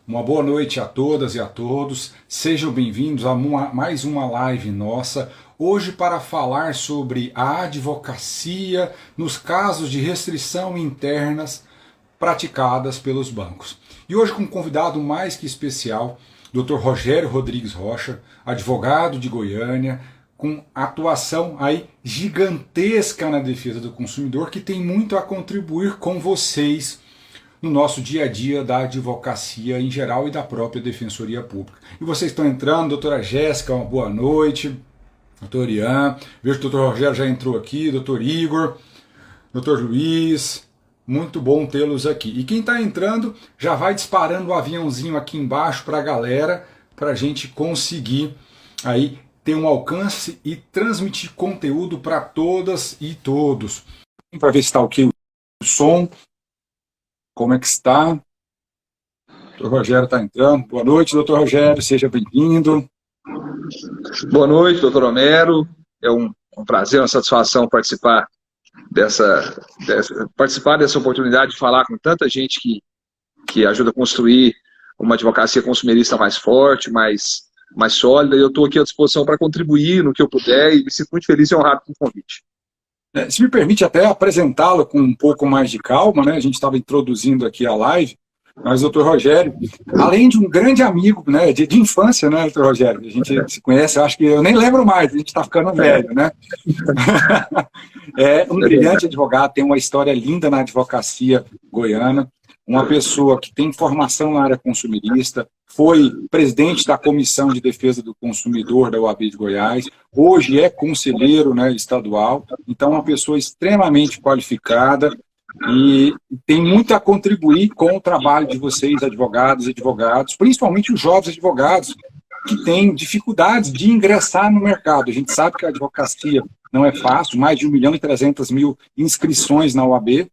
Uma boa noite a todas e a todos. Sejam bem-vindos a mais uma live nossa. Hoje para falar sobre a advocacia nos casos de restrição internas praticadas pelos bancos. E hoje com um convidado mais que especial, Dr. Rogério Rodrigues Rocha, advogado de Goiânia, com atuação aí gigantesca na defesa do consumidor, que tem muito a contribuir com vocês no nosso dia a dia da advocacia em geral e da própria Defensoria Pública. E vocês estão entrando, doutora Jéssica, uma boa noite, doutor Ian, vejo que o doutor Rogério já entrou aqui, doutor Igor, doutor Luiz, muito bom tê-los aqui. E quem está entrando já vai disparando o aviãozinho aqui embaixo para a galera, para a gente conseguir aí ter um alcance e transmitir conteúdo para todas e todos. Para ver se está ok o som. Como é que está? O doutor Rogério está entrando. Boa noite, doutor Rogério, seja bem-vindo. Boa noite, doutor Homero. É um prazer, uma satisfação participar dessa oportunidade de falar com tanta gente que ajuda a construir uma advocacia consumerista mais forte, mais sólida. E eu estou aqui à disposição para contribuir no que eu puder e me sinto muito feliz e honrado com o convite. Se me permite até apresentá-lo com um pouco mais de calma, né? A gente estava introduzindo aqui a live, mas o doutor Rogério, além de um grande amigo, né, de infância, né, doutor Rogério? A gente se conhece, eu acho que eu nem lembro mais, a gente está ficando velho, né? É um brilhante advogado, tem uma história linda na advocacia goiana, uma pessoa que tem formação na área consumerista, foi presidente da Comissão de Defesa do Consumidor da OAB de Goiás, hoje é conselheiro, né, estadual, então uma pessoa extremamente qualificada e tem muito a contribuir com o trabalho de vocês, advogados e advogados, principalmente os jovens advogados que têm dificuldades de ingressar no mercado. A gente sabe que a advocacia não é fácil, mais de 1.300.000 inscrições na OAB,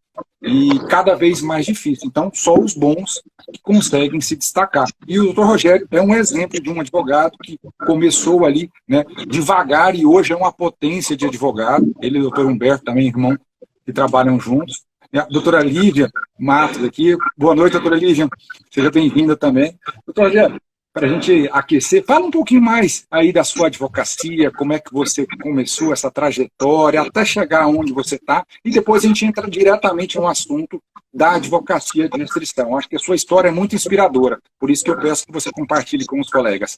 e cada vez mais difícil. Então, só os bons que conseguem se destacar. E o doutor Rogério é um exemplo de um advogado que começou ali, né, devagar, e hoje é uma potência de advogado. Ele e o doutor Humberto, também irmão, que trabalham juntos. E a doutora Lívia Matos aqui. Boa noite, doutora Lívia. Seja bem-vinda também. Doutor Rogério, para a gente aquecer, fala um pouquinho mais aí da sua advocacia, como é que você começou essa trajetória até chegar onde você está, e depois a gente entra diretamente no assunto da advocacia de restrição. Acho que a sua história é muito inspiradora, por isso que eu peço que você compartilhe com os colegas.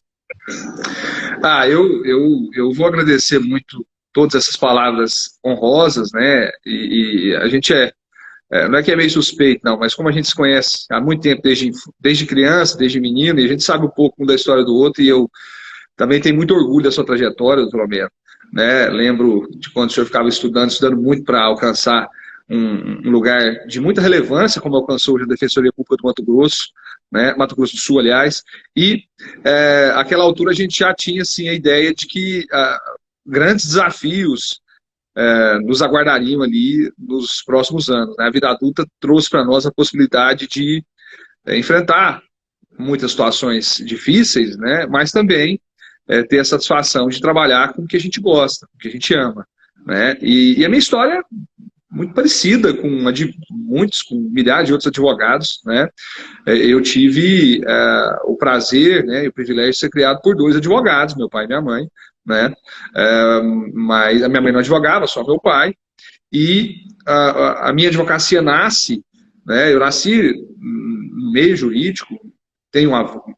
Eu vou agradecer muito todas essas palavras honrosas, né, e a gente não é que é meio suspeito, não, mas como a gente se conhece há muito tempo, desde criança, desde menino, e a gente sabe um pouco um da história do outro, e eu também tenho muito orgulho da sua trajetória, doutor Romero, né? Lembro de quando o senhor ficava estudando muito para alcançar um lugar de muita relevância, como alcançou a Defensoria Pública do Mato Grosso, né? Mato Grosso do Sul, aliás, e àquela altura a gente já tinha assim, a ideia de que grandes desafios nos aguardariam ali nos próximos anos, né? A vida adulta trouxe para nós a possibilidade de enfrentar muitas situações difíceis, né? Mas também ter a satisfação de trabalhar com o que a gente gosta, com o que a gente ama, né? E a minha história é muito parecida com a de muitos, com milhares de outros advogados, né? Eu tive o prazer, né, e o privilégio de ser criado por dois advogados, meu pai e minha mãe, né? Mas a minha mãe não advogava, só meu pai, e a minha advocacia nasce, né? Eu nasci no meio jurídico,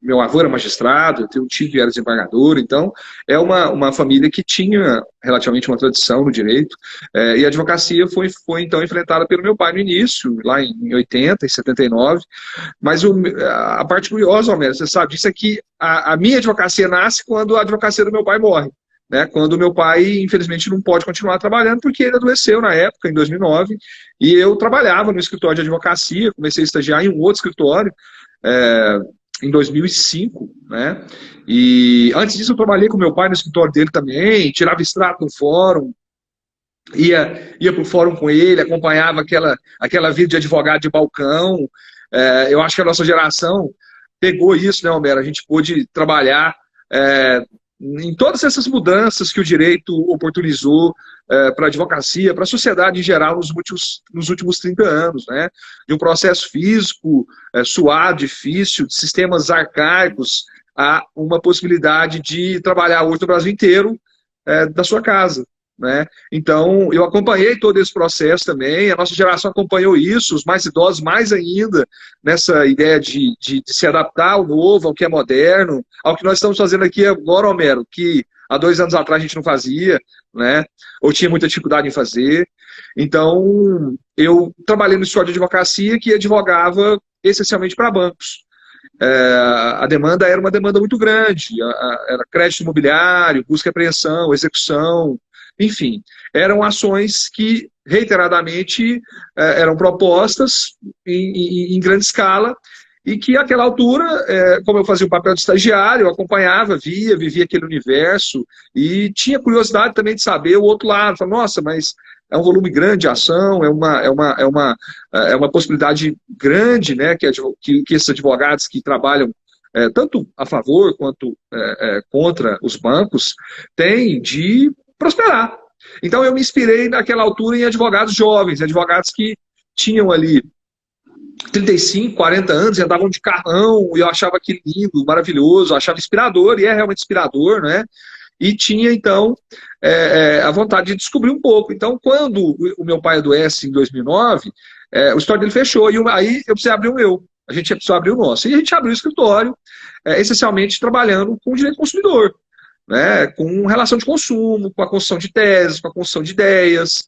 meu avô era magistrado, eu tenho um tio que era desembargador, então é uma família que tinha relativamente uma tradição no direito, e a advocacia foi então enfrentada pelo meu pai no início, lá em 80 e 79, mas a parte curiosa, Homero, você sabe disso, é que a minha advocacia nasce quando a advocacia do meu pai morre, né? Quando o meu pai, infelizmente, não pode continuar trabalhando porque ele adoeceu na época, em 2009, e eu trabalhava no escritório de advocacia, comecei a estagiar em um outro escritório, em 2005, né? E antes disso eu trabalhei com meu pai no escritório dele também, tirava extrato no fórum, ia para o fórum com ele, acompanhava aquela vida de advogado de balcão. Eu acho que a nossa geração pegou isso, né, Homero? A gente pôde trabalhar em todas essas mudanças que o direito oportunizou para a advocacia, para a sociedade em geral nos últimos 30 anos, né? De um processo físico, suado, difícil, de sistemas arcaicos, a uma possibilidade de trabalhar hoje no Brasil inteiro da sua casa, né? Então, eu acompanhei todo esse processo também, a nossa geração acompanhou isso, os mais idosos mais ainda, nessa ideia de se adaptar ao novo, ao que é moderno, ao que nós estamos fazendo aqui agora, Homero, que há 2 anos atrás a gente não fazia, né? Ou tinha muita dificuldade em fazer. Então, eu trabalhei no escritório de advocacia que advogava essencialmente para bancos. A demanda era uma demanda muito grande, era crédito imobiliário, busca e apreensão, execução, enfim, eram ações que reiteradamente eram propostas em grande escala e que àquela altura, como eu fazia o papel de estagiário, eu acompanhava, vivia aquele universo e tinha curiosidade também de saber o outro lado. Falei, nossa, mas é um volume grande de ação, é uma possibilidade grande, né, que esses advogados que trabalham tanto a favor quanto contra os bancos têm de prosperar. Então eu me inspirei naquela altura em advogados jovens, advogados que tinham ali 35, 40 anos e andavam de carrão, e eu achava aquilo lindo, maravilhoso, eu achava inspirador, e é realmente inspirador, né? E tinha, então, a vontade de descobrir um pouco. Então, quando o meu pai adoece em 2009, o escritório dele fechou, e aí eu precisei abrir o meu. A gente precisou abrir o nosso. E a gente abriu o escritório, essencialmente trabalhando com o direito do consumidor, né, com relação de consumo, com a construção de teses, com a construção de ideias,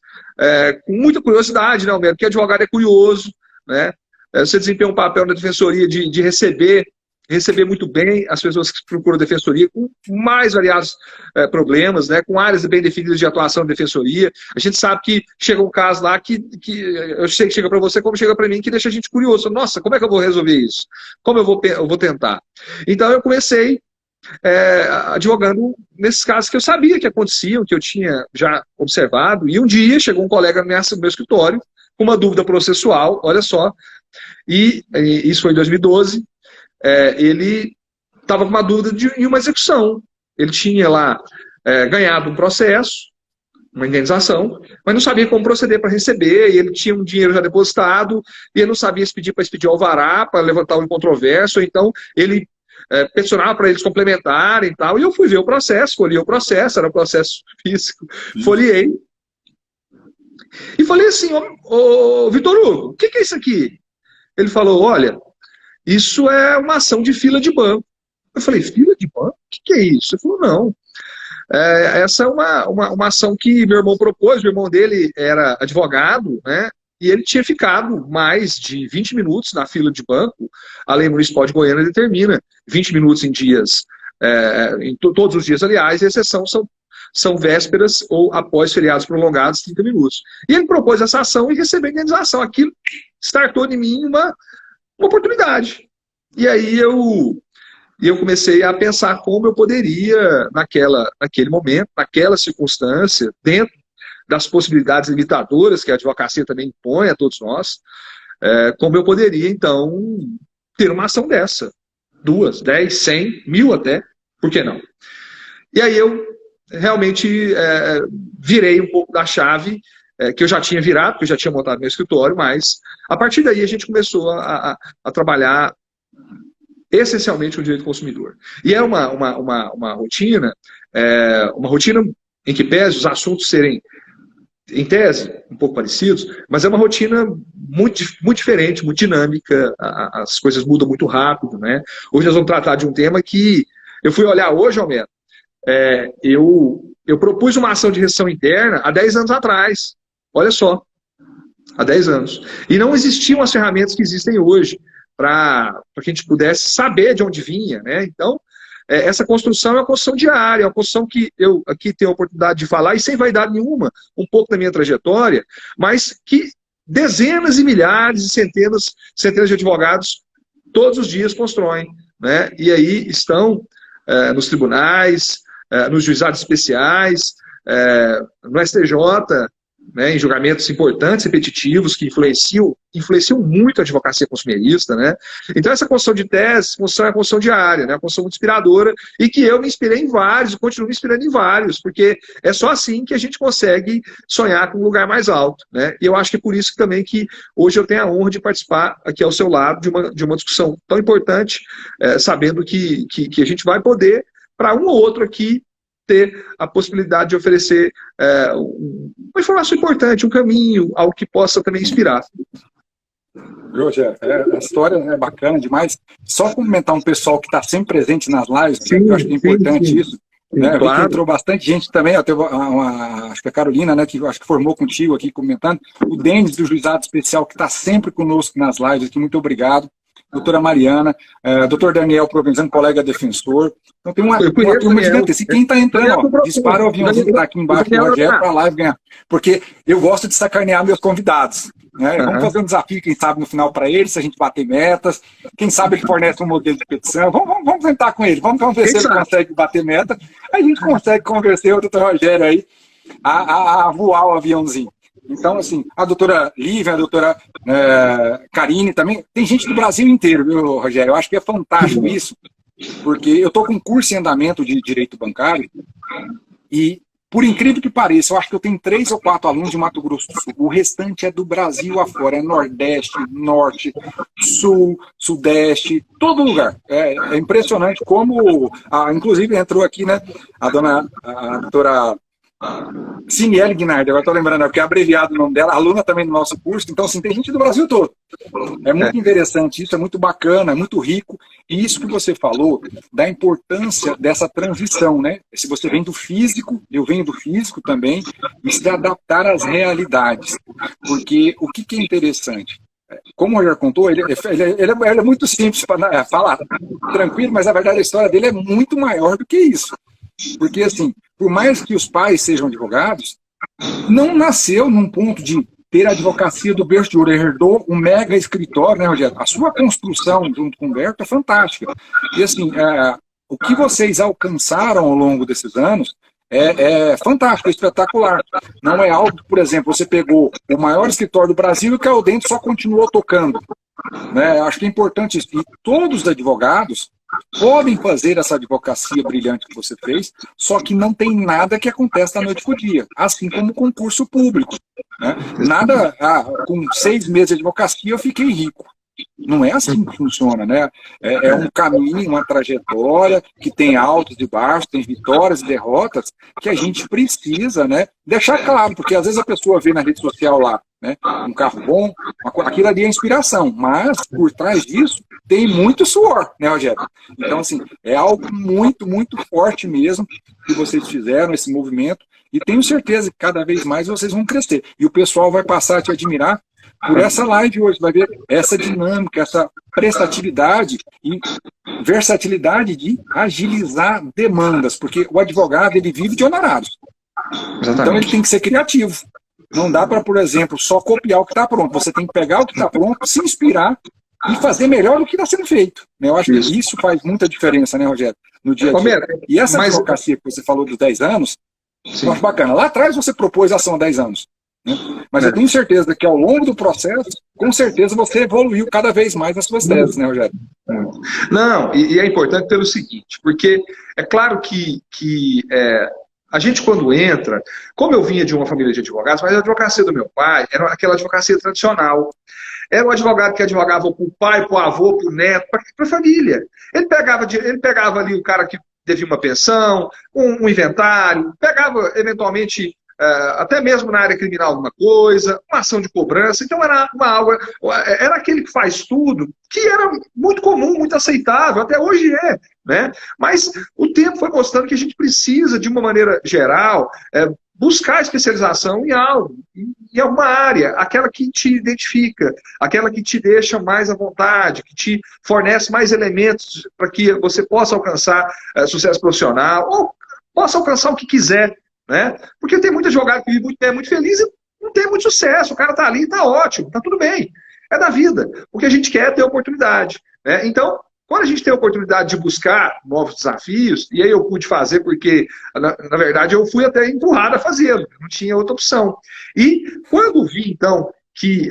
com muita curiosidade, né, Alberto? Porque advogado é curioso, né? Você desempenha um papel na defensoria de receber muito bem as pessoas que procuram defensoria, com mais variados problemas, né, com áreas bem definidas de atuação da defensoria. A gente sabe que chega um caso lá que eu sei que chega para você, como chega para mim, que deixa a gente curioso. Nossa, como é que eu vou resolver isso? Como eu vou tentar? Então eu comecei advogando nesses casos que eu sabia que aconteciam, que eu tinha já observado, e um dia chegou um colega no meu escritório com uma dúvida processual, olha só, e isso foi em 2012, ele estava com uma dúvida em uma execução. Ele tinha lá ganhado um processo, uma indenização, mas não sabia como proceder para receber, e ele tinha um dinheiro já depositado, e ele não sabia se pedir para expedir alvará, para levantar um incontrovérsia, então ele peticionava para eles complementarem e tal, e eu fui ver o processo, folhei o processo, era um processo físico, folhei, e falei assim, ô Vitor Hugo, o que é isso aqui? Ele falou, olha, isso é uma ação de fila de banco. Eu falei, fila de banco? O que é isso? Ele falou, não. Essa é uma ação que meu irmão propôs, o irmão dele era advogado, né? E ele tinha ficado mais de 20 minutos na fila de banco. A lei municipal de Goiânia determina 20 minutos em dias, todos os dias, aliás, e a exceção são vésperas ou após feriados prolongados, 30 minutos. E ele propôs essa ação e recebeu a indenização. Aquilo startou em mim uma oportunidade. E aí eu comecei a pensar como eu poderia, naquele momento, naquela circunstância, dentro das possibilidades limitadoras que a advocacia também impõe a todos nós, como eu poderia, então, ter uma ação dessa. 2, 10, 100, 1000 até, por que não? E aí eu realmente virei um pouco da chave que eu já tinha virado, porque eu já tinha montado meu escritório, mas a partir daí a gente começou a trabalhar essencialmente o direito do consumidor. E é uma rotina, em que pese os assuntos serem, em tese, um pouco parecidos, mas é uma rotina muito, muito diferente, muito dinâmica, as coisas mudam muito rápido, né? Hoje nós vamos tratar de um tema que eu fui olhar hoje, Alberto, eu propus uma ação de restrição interna há 10 anos atrás, olha só, há 10 anos. E não existiam as ferramentas que existem hoje para que a gente pudesse saber de onde vinha, né? Então, essa construção é uma construção diária, é uma construção que eu aqui tenho a oportunidade de falar, e sem vaidade nenhuma, um pouco da minha trajetória, mas que dezenas e milhares e centenas de advogados todos os dias constroem, né? E aí estão nos tribunais, nos juizados especiais, no STJ, né, em julgamentos importantes, repetitivos, que influenciam muito a advocacia consumerista, né? Então essa construção de teses, é uma construção diária, né? Uma construção muito inspiradora, e que eu me inspirei em vários, e continuo me inspirando em vários, porque é só assim que a gente consegue sonhar com um lugar mais alto, né? E eu acho que é por isso também que hoje eu tenho a honra de participar aqui ao seu lado de uma discussão tão importante, sabendo que a gente vai poder, para um ou outro aqui, ter a possibilidade de oferecer uma informação importante, um caminho, algo que possa também inspirar. Rogério, a história é bacana demais. Só cumprimentar um pessoal que está sempre presente nas lives, Sim, eu acho que é importante sim. isso. Né? Claro. Vi que entrou bastante gente também, ó, teve acho que a Carolina, né, que acho que formou contigo aqui comentando, o Denis do Juizado Especial, que está sempre conosco nas lives aqui, muito obrigado. Doutora Mariana, doutor Daniel Provenzano, colega defensor. Então tem uma turma gigantesca. E quem está entrando, ó, dispara o aviãozinho que está aqui embaixo do Rogério para a live ganhar. Porque eu gosto de sacanear meus convidados. Né? Vamos fazer um desafio, quem sabe, no final para ele, se a gente bater metas. Quem sabe ele fornece um modelo de petição. Vamos tentar com ele. Vamos ver se ele consegue bater meta. A gente consegue convencer o doutor Rogério aí a voar o aviãozinho. Então, assim, a doutora Lívia, a doutora Karine também, tem gente do Brasil inteiro, viu, Rogério? Eu acho que é fantástico isso, porque eu estou com um curso em andamento de Direito Bancário e, por incrível que pareça, eu acho que eu tenho 3 ou 4 alunos de Mato Grosso do Sul. O restante é do Brasil afora, é Nordeste, Norte, Sul, Sudeste, todo lugar. É impressionante como, inclusive entrou aqui, né, a doutora Ciniele Guinardi, agora estou lembrando, porque é abreviado o nome dela, aluna também do nosso curso, então assim, tem gente do Brasil todo. É muito interessante isso, é muito bacana, é muito rico, e isso que você falou, da importância dessa transição, né? Se você vem do físico, eu venho do físico também, e se adaptar às realidades. Porque o que é interessante? Como o Roger contou, ele é muito simples para falar tranquilo, mas a verdade a história dele é muito maior do que isso. Porque, assim, por mais que os pais sejam advogados, não nasceu num ponto de ter a advocacia do berço de ouro, herdou um mega escritório, né, Rogério? A sua construção junto com o Humberto é fantástica. E, assim, o que vocês alcançaram ao longo desses anos é fantástico, é espetacular. Não é algo que, por exemplo, você pegou o maior escritório do Brasil e caiu dentro e só continuou tocando. Né? Acho que é importante isso. E todos os advogados podem fazer essa advocacia brilhante que você fez, só que não tem nada que acontece da noite para o dia, assim como concurso público. Né? Nada, com 6 meses de advocacia eu fiquei rico. Não é assim que funciona, né? É um caminho, uma trajetória que tem altos e baixos, tem vitórias e derrotas, que a gente precisa, né, deixar claro, porque às vezes a pessoa vê na rede social lá, né, um carro bom, aquilo ali é inspiração, mas por trás disso tem muito suor, né, Rogério? Então, assim, é algo muito, muito forte mesmo que vocês fizeram, esse movimento, e tenho certeza que cada vez mais vocês vão crescer. E o pessoal vai passar a te admirar por essa live hoje, vai ver essa dinâmica, essa prestatividade e versatilidade de agilizar demandas, porque o advogado, ele vive de honorários. Exatamente. Então ele tem que ser criativo. Não dá para, por exemplo, só copiar o que está pronto. Você tem que pegar o que está pronto, se inspirar e fazer melhor do que está sendo feito. Eu acho que isso faz muita diferença, né, Rogério? No dia a dia. E essa advocacia que você falou dos 10 anos, eu acho bacana. Lá atrás você propôs a ação há 10 anos. Né? Mas eu tenho certeza que ao longo do processo, com certeza você evoluiu cada vez mais nas suas teses, né, Rogério? Não, e é importante pelo seguinte, porque é claro que a gente quando entra, como eu vinha de uma família de advogados, mas a advocacia do meu pai era aquela advocacia tradicional. Era um advogado que advogava para o pai, para o avô, para o neto, para a família. Ele pegava ali o cara que devia uma pensão, um inventário, pegava eventualmente até mesmo na área criminal alguma coisa, uma ação de cobrança. Então era aquele que faz tudo, que era muito comum, muito aceitável, até hoje é. Né? Mas o tempo foi mostrando que a gente precisa, de uma maneira geral, buscar especialização em algo, em alguma área, aquela que te identifica, aquela que te deixa mais à vontade, que te fornece mais elementos para que você possa alcançar sucesso profissional, ou possa alcançar o que quiser. Né? Porque tem muito advogado que vive muito feliz e não tem muito sucesso. O cara está ali e está ótimo, está tudo bem. É da vida. O que a gente quer é ter oportunidade. Né? Então, quando a gente tem a oportunidade de buscar novos desafios, e aí eu pude fazer porque, na verdade, eu fui até empurrado a fazê-lo, não tinha outra opção. E quando vi, então, que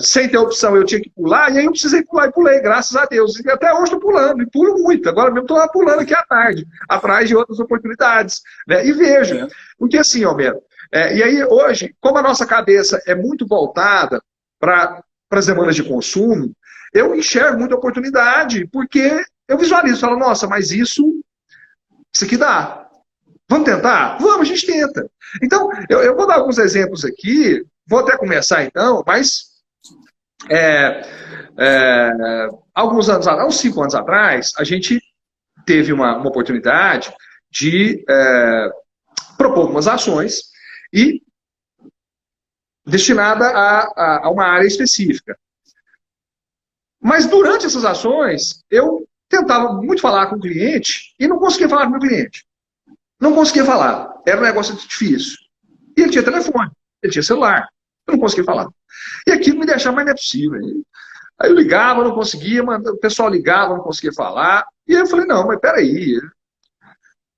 sem ter opção eu tinha que pular, e aí eu precisei pular e pulei, graças a Deus. E até hoje estou pulando, e pulo muito. Agora mesmo estou pulando aqui à tarde, atrás de outras oportunidades. Né? E vejo, porque assim, Homero, e aí hoje, como a nossa cabeça é muito voltada para as demandas de consumo, eu enxergo muita oportunidade, porque eu visualizo, falo, nossa, mas isso aqui dá. Vamos tentar? Vamos, a gente tenta. Então, eu vou dar alguns exemplos aqui, vou até começar então, mas alguns anos, uns 5 anos atrás, a gente teve uma oportunidade de propor algumas ações e destinada a uma área específica. Mas durante essas ações, eu tentava muito falar com o cliente e não conseguia falar com o meu cliente. Não conseguia falar. Era um negócio difícil. E ele tinha telefone, ele tinha celular. Eu não conseguia falar. E aquilo me deixava, mas não é possível. Aí eu ligava, não conseguia, o pessoal ligava, não conseguia falar. E aí eu falei, não, mas peraí.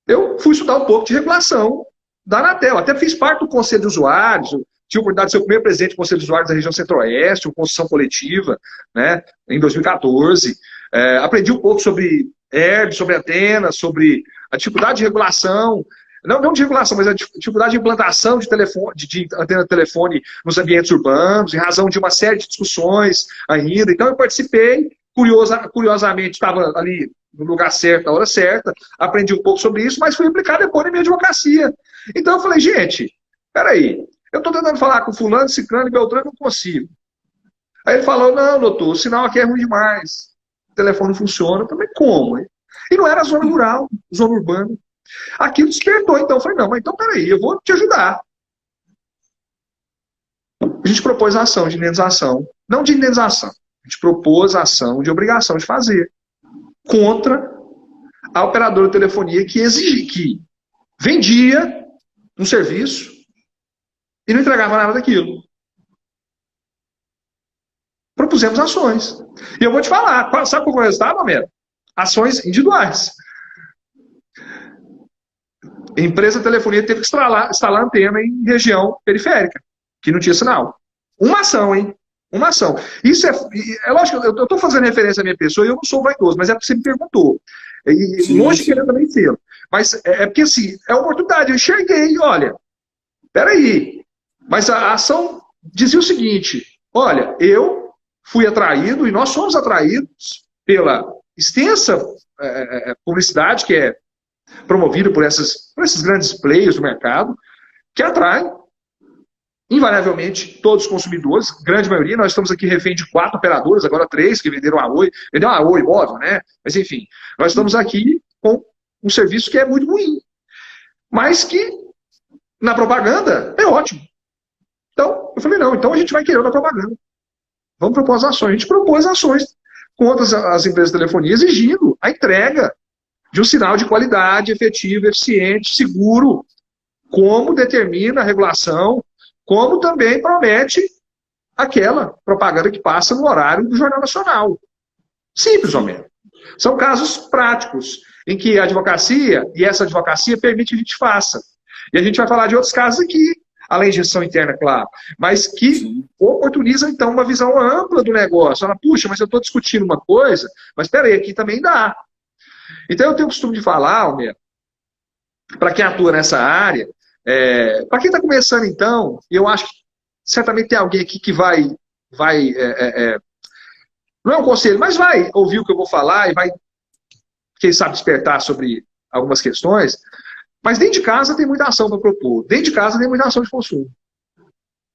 Eu fui estudar um pouco de regulação da Anatel. Até fiz parte do conselho de usuários, tive a oportunidade de ser o primeiro presidente do Conselho de Usuários da região Centro-Oeste, uma construção coletiva, né, em 2014. Aprendi um pouco sobre ERB, sobre antenas, sobre a dificuldade de regulação, não de regulação, mas a dificuldade de implantação de antena de telefone nos ambientes urbanos, em razão de uma série de discussões ainda. Então eu participei, curiosamente estava ali no lugar certo, na hora certa, aprendi um pouco sobre isso, mas fui aplicar depois na minha advocacia. Então eu falei, gente, peraí, eu estou tentando falar com fulano, ciclano e beltrano, não consigo. Aí ele falou, não, doutor, o sinal aqui é ruim demais. O telefone não funciona. Eu falei, como? Hein? E não era zona rural, zona urbana. Aquilo despertou, então. Eu falei, não, mas então peraí, eu vou te ajudar. A gente propôs a ação de indenização. Não de indenização. A gente propôs a ação de obrigação de fazer. Contra a operadora de telefonia que exigia, que vendia um serviço e não entregava nada daquilo. Propusemos ações. E eu vou te falar, sabe qual foi o resultado, Homero? Ações individuais. A empresa de telefonia teve que instalar antena em região periférica, que não tinha sinal. Uma ação, hein? Uma ação. Isso é lógico, eu estou fazendo referência à minha pessoa e eu não sou vaidoso, mas é porque você me perguntou. E sim, longe de querer também ser. Mas é porque assim, é uma oportunidade. Eu enxerguei, olha, peraí. Mas a ação dizia o seguinte, olha, eu fui atraído e nós somos atraídos pela extensa publicidade que é promovida por esses grandes players do mercado, que atraem invariavelmente todos os consumidores, grande maioria. Nós estamos aqui refém de 4 operadoras, agora 3 que venderam a Oi, venderam a Oi móvel, né? Mas enfim, nós estamos aqui com um serviço que é muito ruim, mas que na propaganda é ótimo. Então, eu falei, não, então a gente vai querer na propaganda. Vamos propor as ações. A gente propôs ações contra as empresas de telefonia, exigindo a entrega de um sinal de qualidade, efetivo, eficiente, seguro, como determina a regulação, como também promete aquela propaganda que passa no horário do Jornal Nacional. Simples, ou menos. São casos práticos, em que a advocacia, e essa advocacia permite que a gente faça. E a gente vai falar de outros casos aqui, além de gestão interna, claro, mas que oportunizam, então, uma visão ampla do negócio. Fala, puxa, mas eu estou discutindo uma coisa, mas espera aí, aqui também dá. Então, eu tenho o costume de falar, Homero, para quem atua nessa área, para quem está começando, então, eu acho que certamente tem alguém aqui que vai não é um conselho, mas vai ouvir o que eu vou falar e vai, quem sabe, despertar sobre algumas questões. Mas dentro de casa tem muita ação para propor. Dentro de casa tem muita ação de consumo.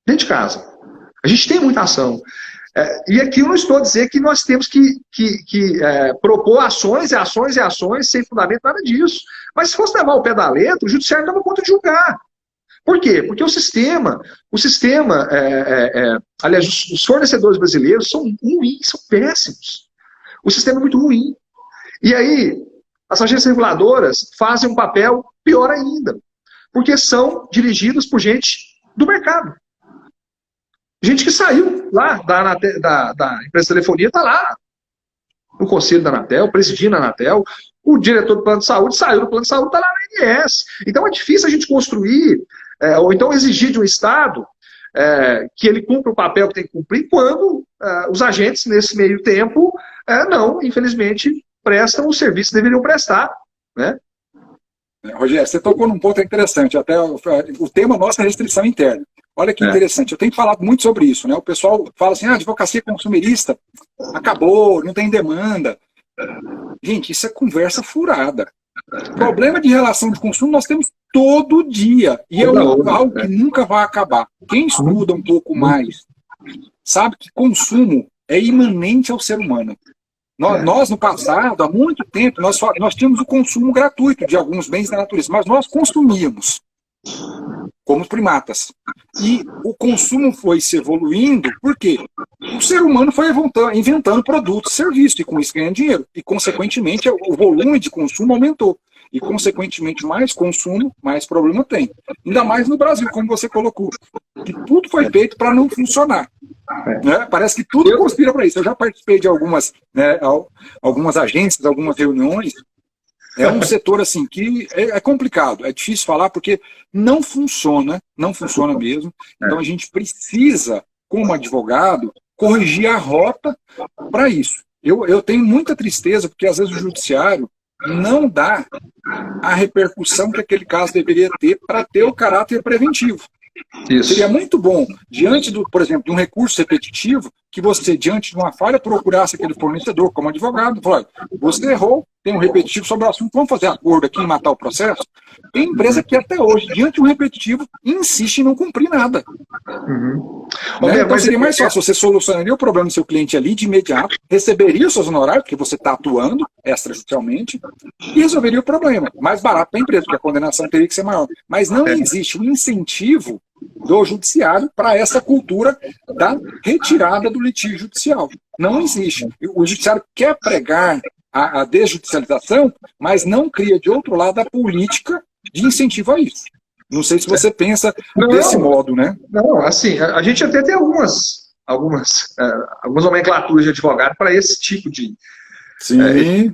Dentro de casa. A gente tem muita ação. E aqui eu não estou a dizer que nós temos que propor ações e ações e ações sem fundamento, nada disso. Mas se fosse levar o pé da letra, o judiciário dava conta de julgar. Por quê? Porque o sistema, aliás, os fornecedores brasileiros são ruins, são péssimos. O sistema é muito ruim. E aí, as agências reguladoras fazem um papel pior ainda, porque são dirigidos por gente do mercado. Gente que saiu lá da empresa de telefonia, está lá. no conselho da Anatel, presidindo a Anatel, o diretor do plano de saúde saiu do plano de saúde, está lá na ANS. Então é difícil a gente construir, ou então exigir de um Estado que ele cumpra o papel que tem que cumprir, quando os agentes, nesse meio tempo, não, infelizmente, prestam o serviço que deveriam prestar, né? Rogério, você tocou num ponto interessante, até o tema nosso é restrição interna. Olha que interessante, eu tenho falado muito sobre isso, né? O pessoal fala assim, advocacia consumerista acabou, não tem demanda. Gente, isso é conversa furada. Problema de relação de consumo nós temos todo dia, e é algo que nunca vai acabar. Quem estuda um pouco mais sabe que consumo é imanente ao ser humano. Nós, no passado, há muito tempo, nós tínhamos o consumo gratuito de alguns bens da natureza, mas nós consumíamos, como os primatas. E o consumo foi se evoluindo, por quê? O ser humano foi inventando produtos, serviços, e com isso ganhando dinheiro. E, consequentemente, o volume de consumo aumentou. E, consequentemente, mais consumo, mais problema tem. Ainda mais no Brasil, como você colocou. Que tudo foi feito para não funcionar. Né? Parece que tudo conspira para isso. Eu já participei de algumas agências, algumas reuniões. É um setor assim que é complicado, é difícil falar porque não funciona mesmo. Então a gente precisa, como advogado, corrigir a rota para isso. Eu tenho muita tristeza porque às vezes o judiciário não dá a repercussão que aquele caso deveria ter para ter o caráter preventivo. Isso. Seria muito bom, diante, por exemplo, de um recurso repetitivo, que você, diante de uma falha, procurasse aquele fornecedor como advogado, falar, você errou, tem um repetitivo sobre o assunto, vamos fazer acordo aqui e matar o processo? Tem empresa que até hoje, diante de um repetitivo, insiste em não cumprir nada. Né? Então seria mais fácil, você solucionaria o problema do seu cliente ali de imediato, receberia os seus honorários, porque você está atuando extrajudicialmente, e resolveria o problema. Mais barato para a empresa, porque a condenação teria que ser maior. Mas não existe um incentivo do judiciário para essa cultura da retirada do litígio judicial. Não existe. O judiciário quer pregar a desjudicialização, mas não cria, de outro lado, a política de incentivo a isso. Não sei se você pensa desse modo, né? Não, assim, a gente até tem algumas nomenclaturas de advogado para esse tipo de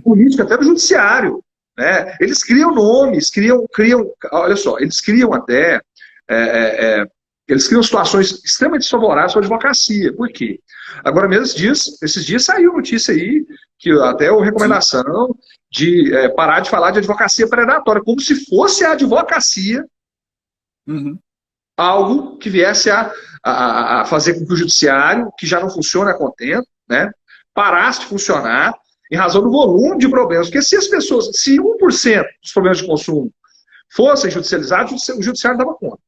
política, até do judiciário. Né? Eles criam nomes, olha só, eles criam até eles criam situações extremamente desfavoráveis para a advocacia. Por quê? Agora mesmo esses dias saiu notícia aí, que até a recomendação de parar de falar de advocacia predatória, como se fosse a advocacia algo que viesse a fazer com que o judiciário, que já não funciona a contento, né, parasse de funcionar em razão do volume de problemas. Porque se 1% dos problemas de consumo fossem judicializados, o judiciário dava conta.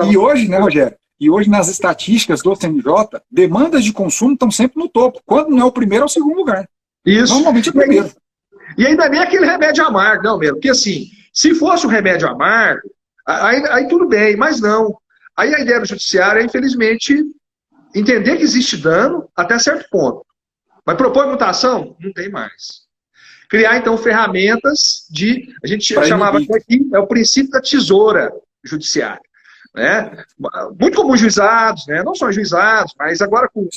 E hoje, né, Rogério? E hoje, nas estatísticas do CNJ, demandas de consumo estão sempre no topo. Quando não é o primeiro, é o segundo lugar. Isso. Normalmente é o primeiro. E ainda nem aquele remédio amargo, não mesmo. Porque assim, se fosse um remédio amargo, aí tudo bem, mas não. Aí a ideia do judiciário é, infelizmente, entender que existe dano até certo ponto. Mas propor mutação? Não tem mais. Criar, então, ferramentas a gente chamava aqui, é o princípio da tesoura judiciária. Né? Muito comum juizados, né? Não só juizados, mas agora com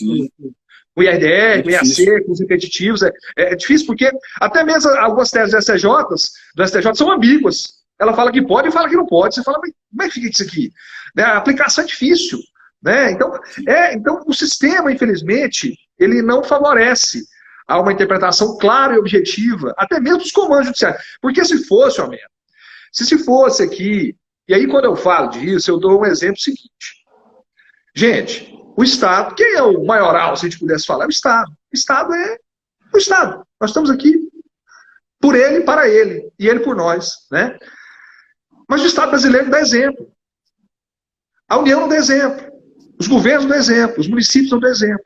o IRDR, com o IAC, com os repetitivos. É difícil porque até mesmo algumas teses do STJ são ambíguas. Ela fala que pode e fala que não pode. Você fala, mas como é que fica isso aqui? Né? A aplicação é difícil. Né? Então, o sistema, infelizmente, ele não favorece a uma interpretação clara e objetiva, até mesmo dos comandos judiciais. Porque se fosse, se fosse aqui, e aí quando eu falo disso, eu dou um exemplo seguinte. Gente, o Estado, quem é o maioral, se a gente pudesse falar? É o Estado. O Estado é o Estado. Nós estamos aqui por ele, para ele, e ele por nós. Né? Mas o Estado brasileiro dá exemplo. A União não dá exemplo. Os governos não dão exemplo. Os municípios não dão exemplo.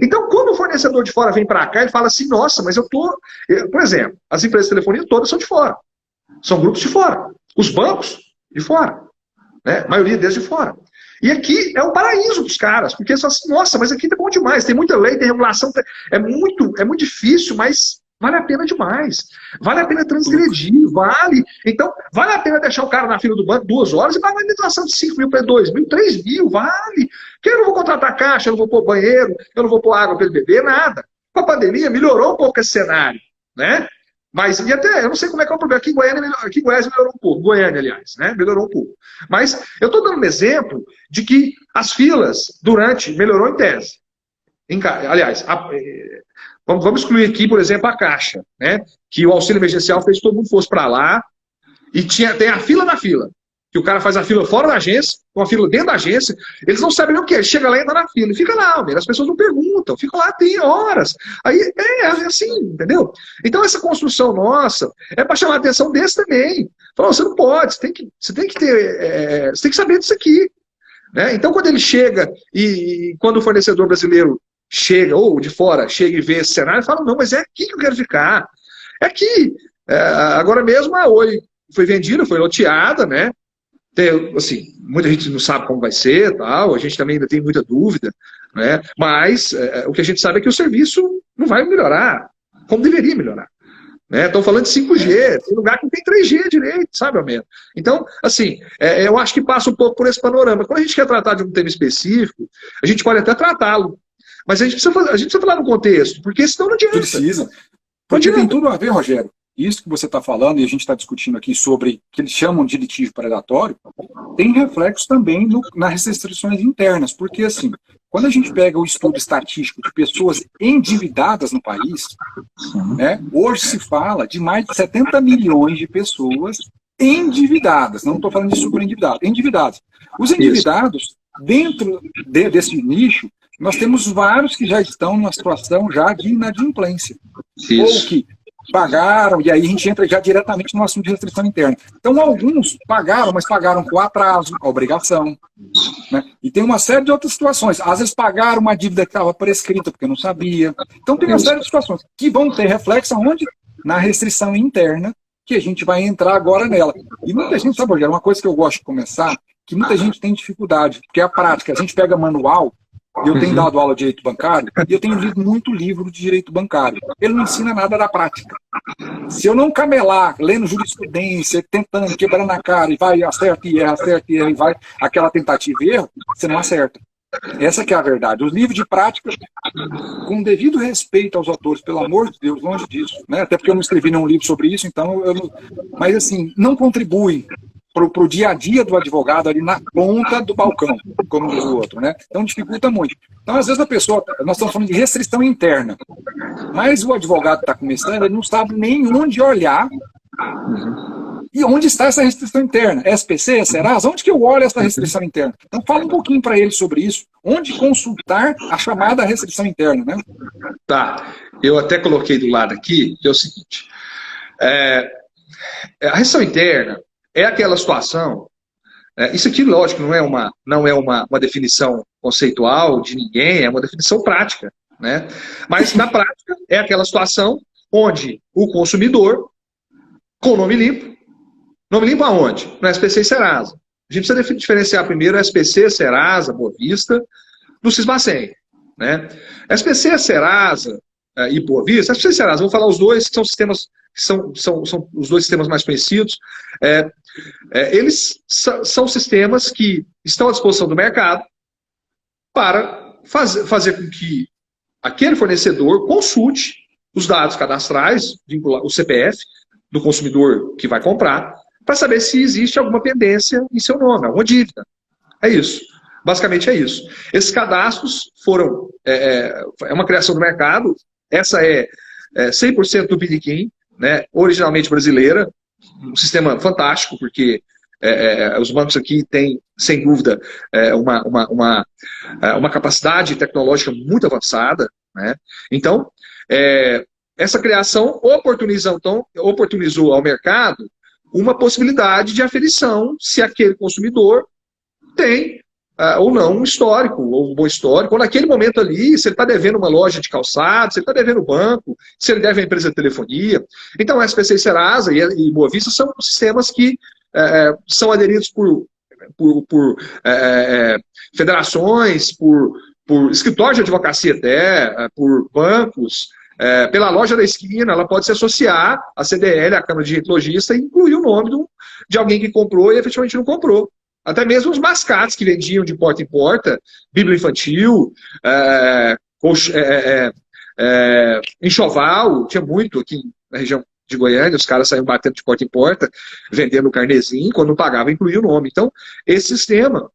Então, quando o fornecedor de fora vem para cá, ele fala assim, nossa, mas por exemplo, as empresas de telefonia todas são de fora. São grupos de fora. Os bancos, de fora. Né? A maioria deles de fora. E aqui é um paraíso dos caras, porque eles falam assim, nossa, mas aqui tá bom demais, tem muita lei, tem regulação, é muito difícil, mas vale a pena demais. Vale a pena transgredir, vale. Então, vale a pena deixar o cara na fila do banco 2 horas e pagar uma indenização de 5 mil para 2 mil, 3 mil, vale. Porque eu não vou contratar caixa, eu não vou pôr banheiro, eu não vou pôr água para ele beber, nada. Com a pandemia, melhorou um pouco esse cenário, né? Mas, e até, eu não sei como é que é o problema. Aqui em Goiás melhorou um pouco. Goiânia, aliás, né? Melhorou um pouco. Mas eu estou dando um exemplo de que as filas, melhorou em tese. Aliás, vamos excluir aqui, por exemplo, a Caixa, né? Que o auxílio emergencial fez que todo mundo fosse para lá e tem a fila na fila. Que o cara faz a fila fora da agência, uma fila dentro da agência, eles não sabem nem o que é, chega lá e entra na fila, e fica lá, as pessoas não perguntam, fica lá, tem horas. Aí é assim, entendeu? Então essa construção nossa é para chamar a atenção desse também. Falou, você não pode, você tem que saber disso aqui. Né? Então quando ele chega e quando o fornecedor brasileiro chega, ou de fora, chega e vê esse cenário, fala, não, mas é aqui que eu quero ficar. É aqui. Agora mesmo a Oi foi vendida, foi loteada, né? Assim, muita gente não sabe como vai ser, tal, a gente também ainda tem muita dúvida, né? Mas o que a gente sabe é que o serviço não vai melhorar como deveria melhorar. Estão falando de 5G, tem lugar que não tem 3G direito, sabe, Almeida? Então, assim, eu acho que passa um pouco por esse panorama. Quando a gente quer tratar de um tema específico, a gente pode até tratá-lo, mas a gente precisa falar no contexto, porque senão não adianta. Precisa. Porque tem tudo a ver, Rogério. Isso que você está falando, e a gente está discutindo aqui sobre que eles chamam de litígio predatório, tem reflexo também nas restrições internas, porque assim, quando a gente pega o estudo estatístico de pessoas endividadas no país, né, hoje se fala de mais de 70 milhões de pessoas endividadas, não estou falando de superendividados, endividados. Os endividados, dentro desse nicho, nós temos vários que já estão numa situação já de inadimplência. Isso. Ou que pagaram, e aí a gente entra já diretamente no assunto de restrição interna. Então, alguns pagaram, mas pagaram com atraso, a obrigação. Né? E tem uma série de outras situações. Às vezes pagaram uma dívida que estava prescrita, porque não sabia. Então, tem uma série de situações que vão ter reflexo aonde? Na restrição interna, que a gente vai entrar agora nela. E muita gente, sabe, Rogério, uma coisa que eu gosto de começar, que muita gente tem dificuldade, porque é a prática. A gente pega manual. Eu tenho dado aula de direito bancário e eu tenho lido muito livro de direito bancário. Ele não ensina nada da prática. Se eu não camelar, lendo jurisprudência, tentando, quebrando a cara, e vai, acerta e erra, e vai, aquela tentativa e erro, você não acerta. Essa que é a verdade. Os livros de prática, com devido respeito aos autores, pelo amor de Deus, longe disso, né? Até porque eu não escrevi nenhum livro sobre isso, então mas assim, não contribuem para o dia a dia do advogado ali na ponta do balcão, como diz o outro, né? Então dificulta muito. Então, às vezes a pessoa, nós estamos falando de restrição interna, mas o advogado que está começando, ele não sabe nem onde olhar e onde está essa restrição interna. SPC, Serasa, onde que eu olho essa restrição interna? Então fala um pouquinho para ele sobre isso, onde consultar a chamada restrição interna, né? Tá, eu até coloquei do lado aqui, que é o seguinte, a restrição interna é aquela situação, isso aqui, lógico, não é uma definição conceitual de ninguém, é uma definição prática, né? Mas, na prática, é aquela situação onde o consumidor, com nome limpo aonde? No SPC e Serasa. A gente precisa diferenciar primeiro SPC, Serasa, Boa Vista, do Sisbacen, né? SPC, Serasa e Boa Vista, SPC e Serasa, vou falar os dois, que são sistemas, são os dois sistemas mais conhecidos. Eles são sistemas que estão à disposição do mercado para fazer com que aquele fornecedor consulte os dados cadastrais, o CPF do consumidor que vai comprar, para saber se existe alguma pendência em seu nome, alguma dívida. É isso. Basicamente é isso. Esses cadastros foram... É uma criação do mercado. Essa é 100% do Piniquim, né, originalmente brasileira. Um sistema fantástico, porque os bancos aqui têm, sem dúvida, uma capacidade tecnológica muito avançada, né? Então, essa criação oportunizou ao mercado uma possibilidade de aferição se aquele consumidor tem ou não um histórico, ou um bom histórico, ou naquele momento ali, se ele está devendo uma loja de calçado, se ele está devendo banco, se ele deve a empresa de telefonia. Então, SPC e Serasa e Boa Vista são sistemas que são aderidos por federações, por escritórios de advocacia até, por bancos. Pela loja da esquina, ela pode se associar à CDL, à Câmara de Direito Logista, e incluir o nome de alguém que comprou e efetivamente não comprou. Até mesmo os mascates que vendiam de porta em porta, Bíblia infantil, Enxoval, tinha muito aqui na região de Goiânia, os caras saíam batendo de porta em porta, vendendo carnezinho, quando não pagava, incluía o nome. Então, esse sistema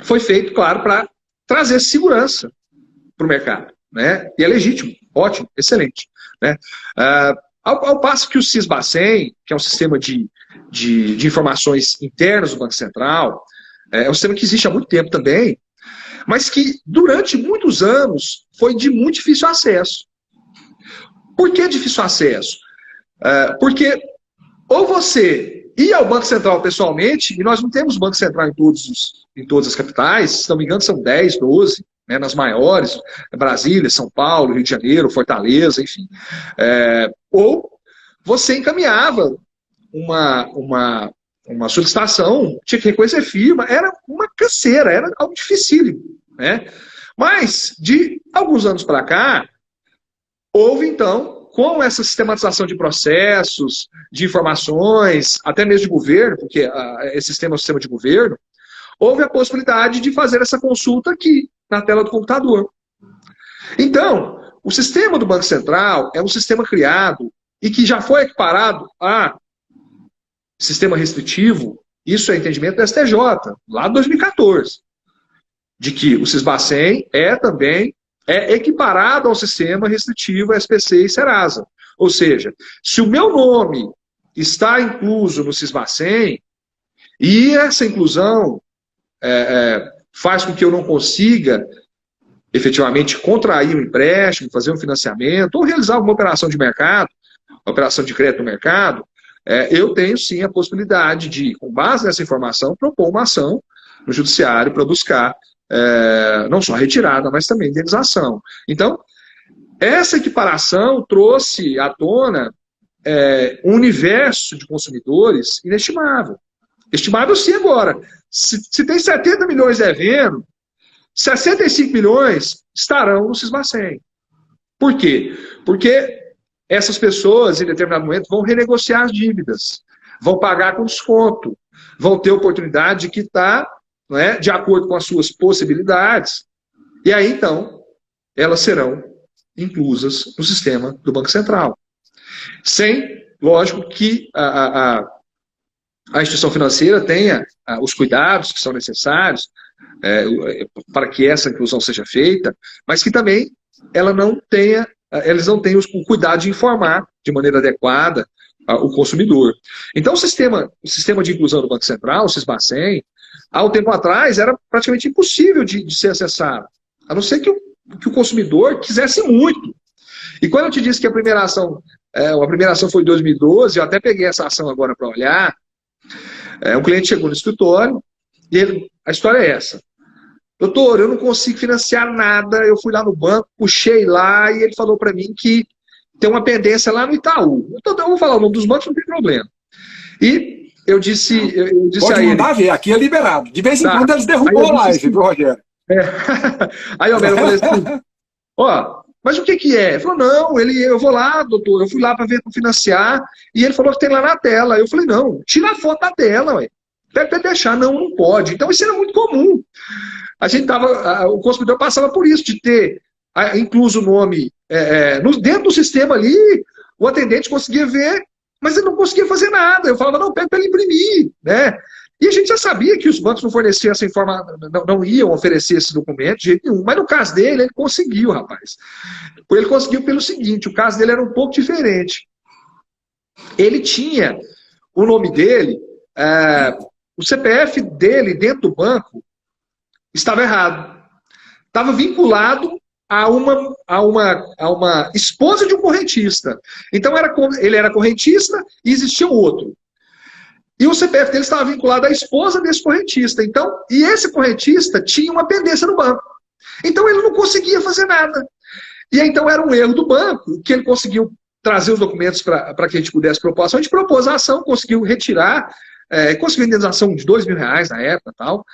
foi feito, claro, para trazer segurança para o mercado, né? E é legítimo, ótimo, excelente, né? Ao passo que o Sisbacen, que é um sistema de informações internas do Banco Central, é um sistema que existe há muito tempo também, mas que durante muitos anos foi de muito difícil acesso. Por que difícil acesso? Porque ou você ia ao Banco Central pessoalmente, e nós não temos Banco Central em todas as capitais, se não me engano são 10, 12, né, nas maiores, Brasília, São Paulo, Rio de Janeiro, Fortaleza, enfim. Ou você encaminhava uma solicitação, tinha que reconhecer firma, era uma canseira, era algo dificílimo, né? Mas, de alguns anos para cá, houve, então, com essa sistematização de processos, de informações, até mesmo de governo, porque esse sistema é um sistema de governo, houve a possibilidade de fazer essa consulta aqui, na tela do computador. Então, o sistema do Banco Central é um sistema criado e que já foi equiparado a sistema restritivo, isso é entendimento do STJ, lá de 2014, de que o Sisbacen também é equiparado ao sistema restritivo SPC e Serasa. Ou seja, se o meu nome está incluso no Sisbacen, e essa inclusão faz com que eu não consiga efetivamente contrair um empréstimo, fazer um financiamento, ou realizar alguma operação de mercado, operação de crédito no mercado, eu tenho sim a possibilidade de, com base nessa informação, propor uma ação no judiciário para buscar não só a retirada, mas também a indenização. Então, essa equiparação trouxe à tona um universo de consumidores inestimável. Estimável sim agora. Se tem 70 milhões devendo, 65 milhões estarão no Sisbacen. Por quê? Porque essas pessoas, em determinado momento, vão renegociar as dívidas, vão pagar com desconto, vão ter oportunidade de quitar, né, de acordo com as suas possibilidades, e aí, então, elas serão inclusas no sistema do Banco Central. Sem, lógico, que a instituição financeira tenha os cuidados que são necessários para que essa inclusão seja feita, mas que também eles não tenham o cuidado de informar de maneira adequada o consumidor. Então, o sistema de inclusão do Banco Central, o Sisbacen, há um tempo atrás, era praticamente impossível de ser acessado, a não ser que o consumidor quisesse muito. E quando eu te disse que a primeira ação foi em 2012, eu até peguei essa ação agora para olhar, um cliente chegou no escritório, e a história é essa. Doutor, eu não consigo financiar nada, eu fui lá no banco, puxei lá, e ele falou para mim que tem uma pendência lá no Itaú. Então, eu vou falar o nome dos bancos, não tem problema. E eu disse Pode a ele... mandar ver, aqui é liberado. De vez em quando eles derrubam a live, viu, Rogério? Aí eu falei assim, mas o que é? Ele falou, não, eu vou lá, doutor, eu fui lá para ver como financiar, e ele falou que tem lá na tela. Eu falei, não, tira a foto da tela, ué. Pede para deixar, não pode. Então isso era muito comum. O consumidor passava por isso, de ter incluso o nome dentro do sistema ali, o atendente conseguia ver, mas ele não conseguia fazer nada. Eu falava, não, pede para ele imprimir, né? E a gente já sabia que os bancos não forneciam essa informação, não iam oferecer esse documento de jeito nenhum. Mas no caso dele, ele conseguiu, rapaz. Ele conseguiu pelo seguinte, o caso dele era um pouco diferente. Ele tinha o nome dele, o CPF dele dentro do banco estava errado. Estava vinculado a uma esposa de um correntista. Então ele era correntista e existia um outro. E o CPF dele estava vinculado à esposa desse correntista. E esse correntista tinha uma pendência no banco. Então ele não conseguia fazer nada. E então era um erro do banco, que ele conseguiu trazer os documentos para que a gente pudesse propor a ação. A gente propôs a ação, conseguiu retirar, conseguiu indenização de R$2.000 na época e tal.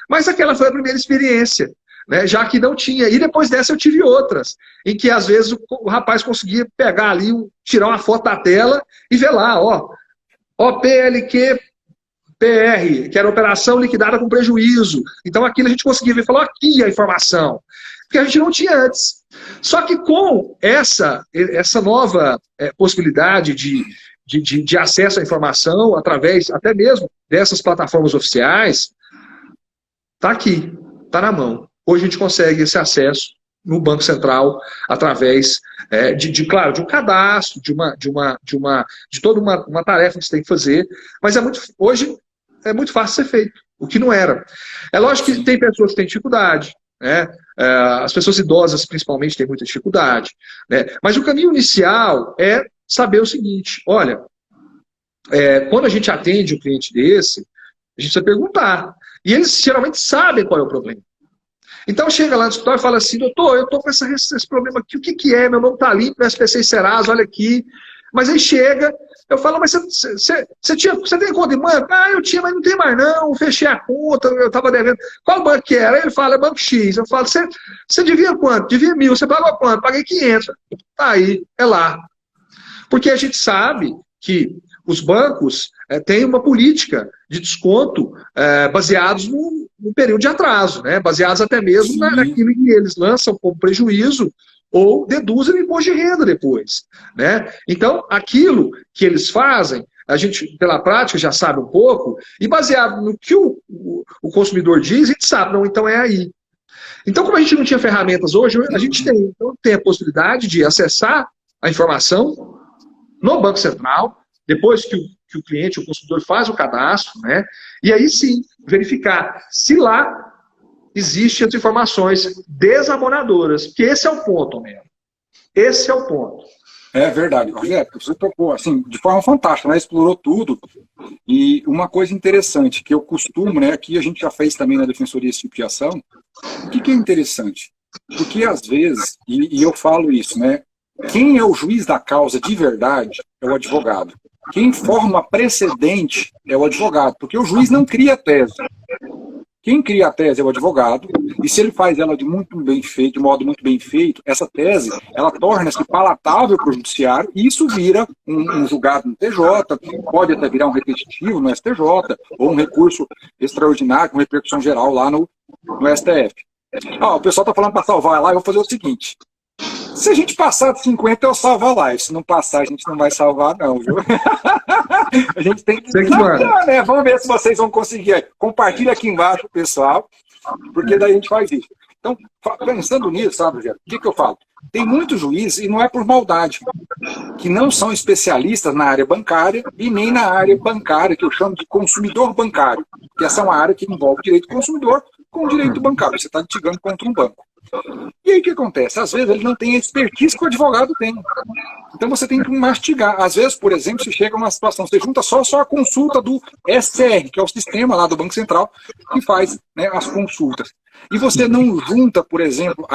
Mas aquela foi a primeira experiência, né, já que não tinha. E depois dessa eu tive outras, em que às vezes o rapaz conseguia pegar ali, tirar uma foto da tela e ver lá, PLQ PR, que era operação liquidada com prejuízo. Então aquilo a gente conseguia ver e falar, aqui a informação. Porque a gente não tinha antes. Só que com essa nova possibilidade de acesso à informação, através até mesmo dessas plataformas oficiais, está aqui, está na mão. Hoje a gente consegue esse acesso no Banco Central através claro, de um cadastro, de toda uma tarefa que você tem que fazer, mas hoje é muito fácil ser feito, o que não era. É lógico que tem pessoas que têm dificuldade, né? As pessoas idosas principalmente têm muita dificuldade, né? Mas o caminho inicial é saber o seguinte, olha, quando a gente atende um cliente desse, a gente precisa perguntar, e eles geralmente sabem qual é o problema. Então chega lá no escritório e fala assim, doutor, eu estou com esse problema aqui, o que é? Meu nome está limpo no SPC e Serasa, olha aqui. Mas aí chega, eu falo, mas você tem conta em banco? Ah, eu tinha, mas não tem mais não, fechei a conta, eu estava devendo. Qual banco que era? Aí ele fala, é Banco X. Eu falo, você devia quanto? Devia 1.000, você pagou quanto? Paguei 500. Tá aí, é lá. Porque a gente sabe que os bancos têm uma política de desconto baseados no período de atraso, né? Baseados até mesmo naquilo que eles lançam como prejuízo ou deduzem o imposto de renda depois, né? Então, aquilo que eles fazem, a gente, pela prática, já sabe um pouco, e baseado no que o consumidor diz, a gente sabe, não, então é aí. Então, como a gente não tinha ferramentas hoje, a gente tem. Então, tem a possibilidade de acessar a informação no Banco Central, depois que o cliente, o consumidor faz o cadastro, né? E aí sim, verificar se lá existem as informações desabonadoras, porque esse é o ponto, Homero. Esse é o ponto. É verdade, Rogério, você tocou assim, de forma fantástica, né? Explorou tudo. E uma coisa interessante, que eu costumo, né? Aqui a gente já fez também na Defensoria esse tipo de ação. O que é interessante? Porque às vezes, e eu falo isso, né? Quem é o juiz da causa de verdade é o advogado. Quem forma precedente é o advogado, porque o juiz não cria tese. Quem cria a tese é o advogado, e se ele faz ela de modo muito bem feito, essa tese, ela torna-se palatável para o judiciário, e isso vira um julgado no TJ, pode até virar um repetitivo no STJ, ou um recurso extraordinário com repercussão geral lá no STF. O pessoal está falando para salvar a live, eu vou fazer o seguinte. Se a gente passar de 50, eu salvo a live. Se não passar, a gente não vai salvar, não, viu? A gente tem que salvar, né? Vamos ver se vocês vão conseguir. Compartilha aqui embaixo, pessoal, porque daí a gente faz isso. Então, pensando nisso, sabe, Rogério, o que eu falo? Tem muitos juízes, e não é por maldade, que não são especialistas na área bancária e nem na área bancária, que eu chamo de consumidor bancário, que essa é uma área que envolve direito do consumidor com direito bancário. Você está litigando contra um banco. E aí o que acontece? Às vezes ele não tem a expertise que o advogado tem. Então você tem que mastigar. Às vezes, por exemplo, você chega numa situação, você junta só a consulta do SCR, que é o sistema lá do Banco Central, que faz, né, as consultas. E você não junta, por exemplo,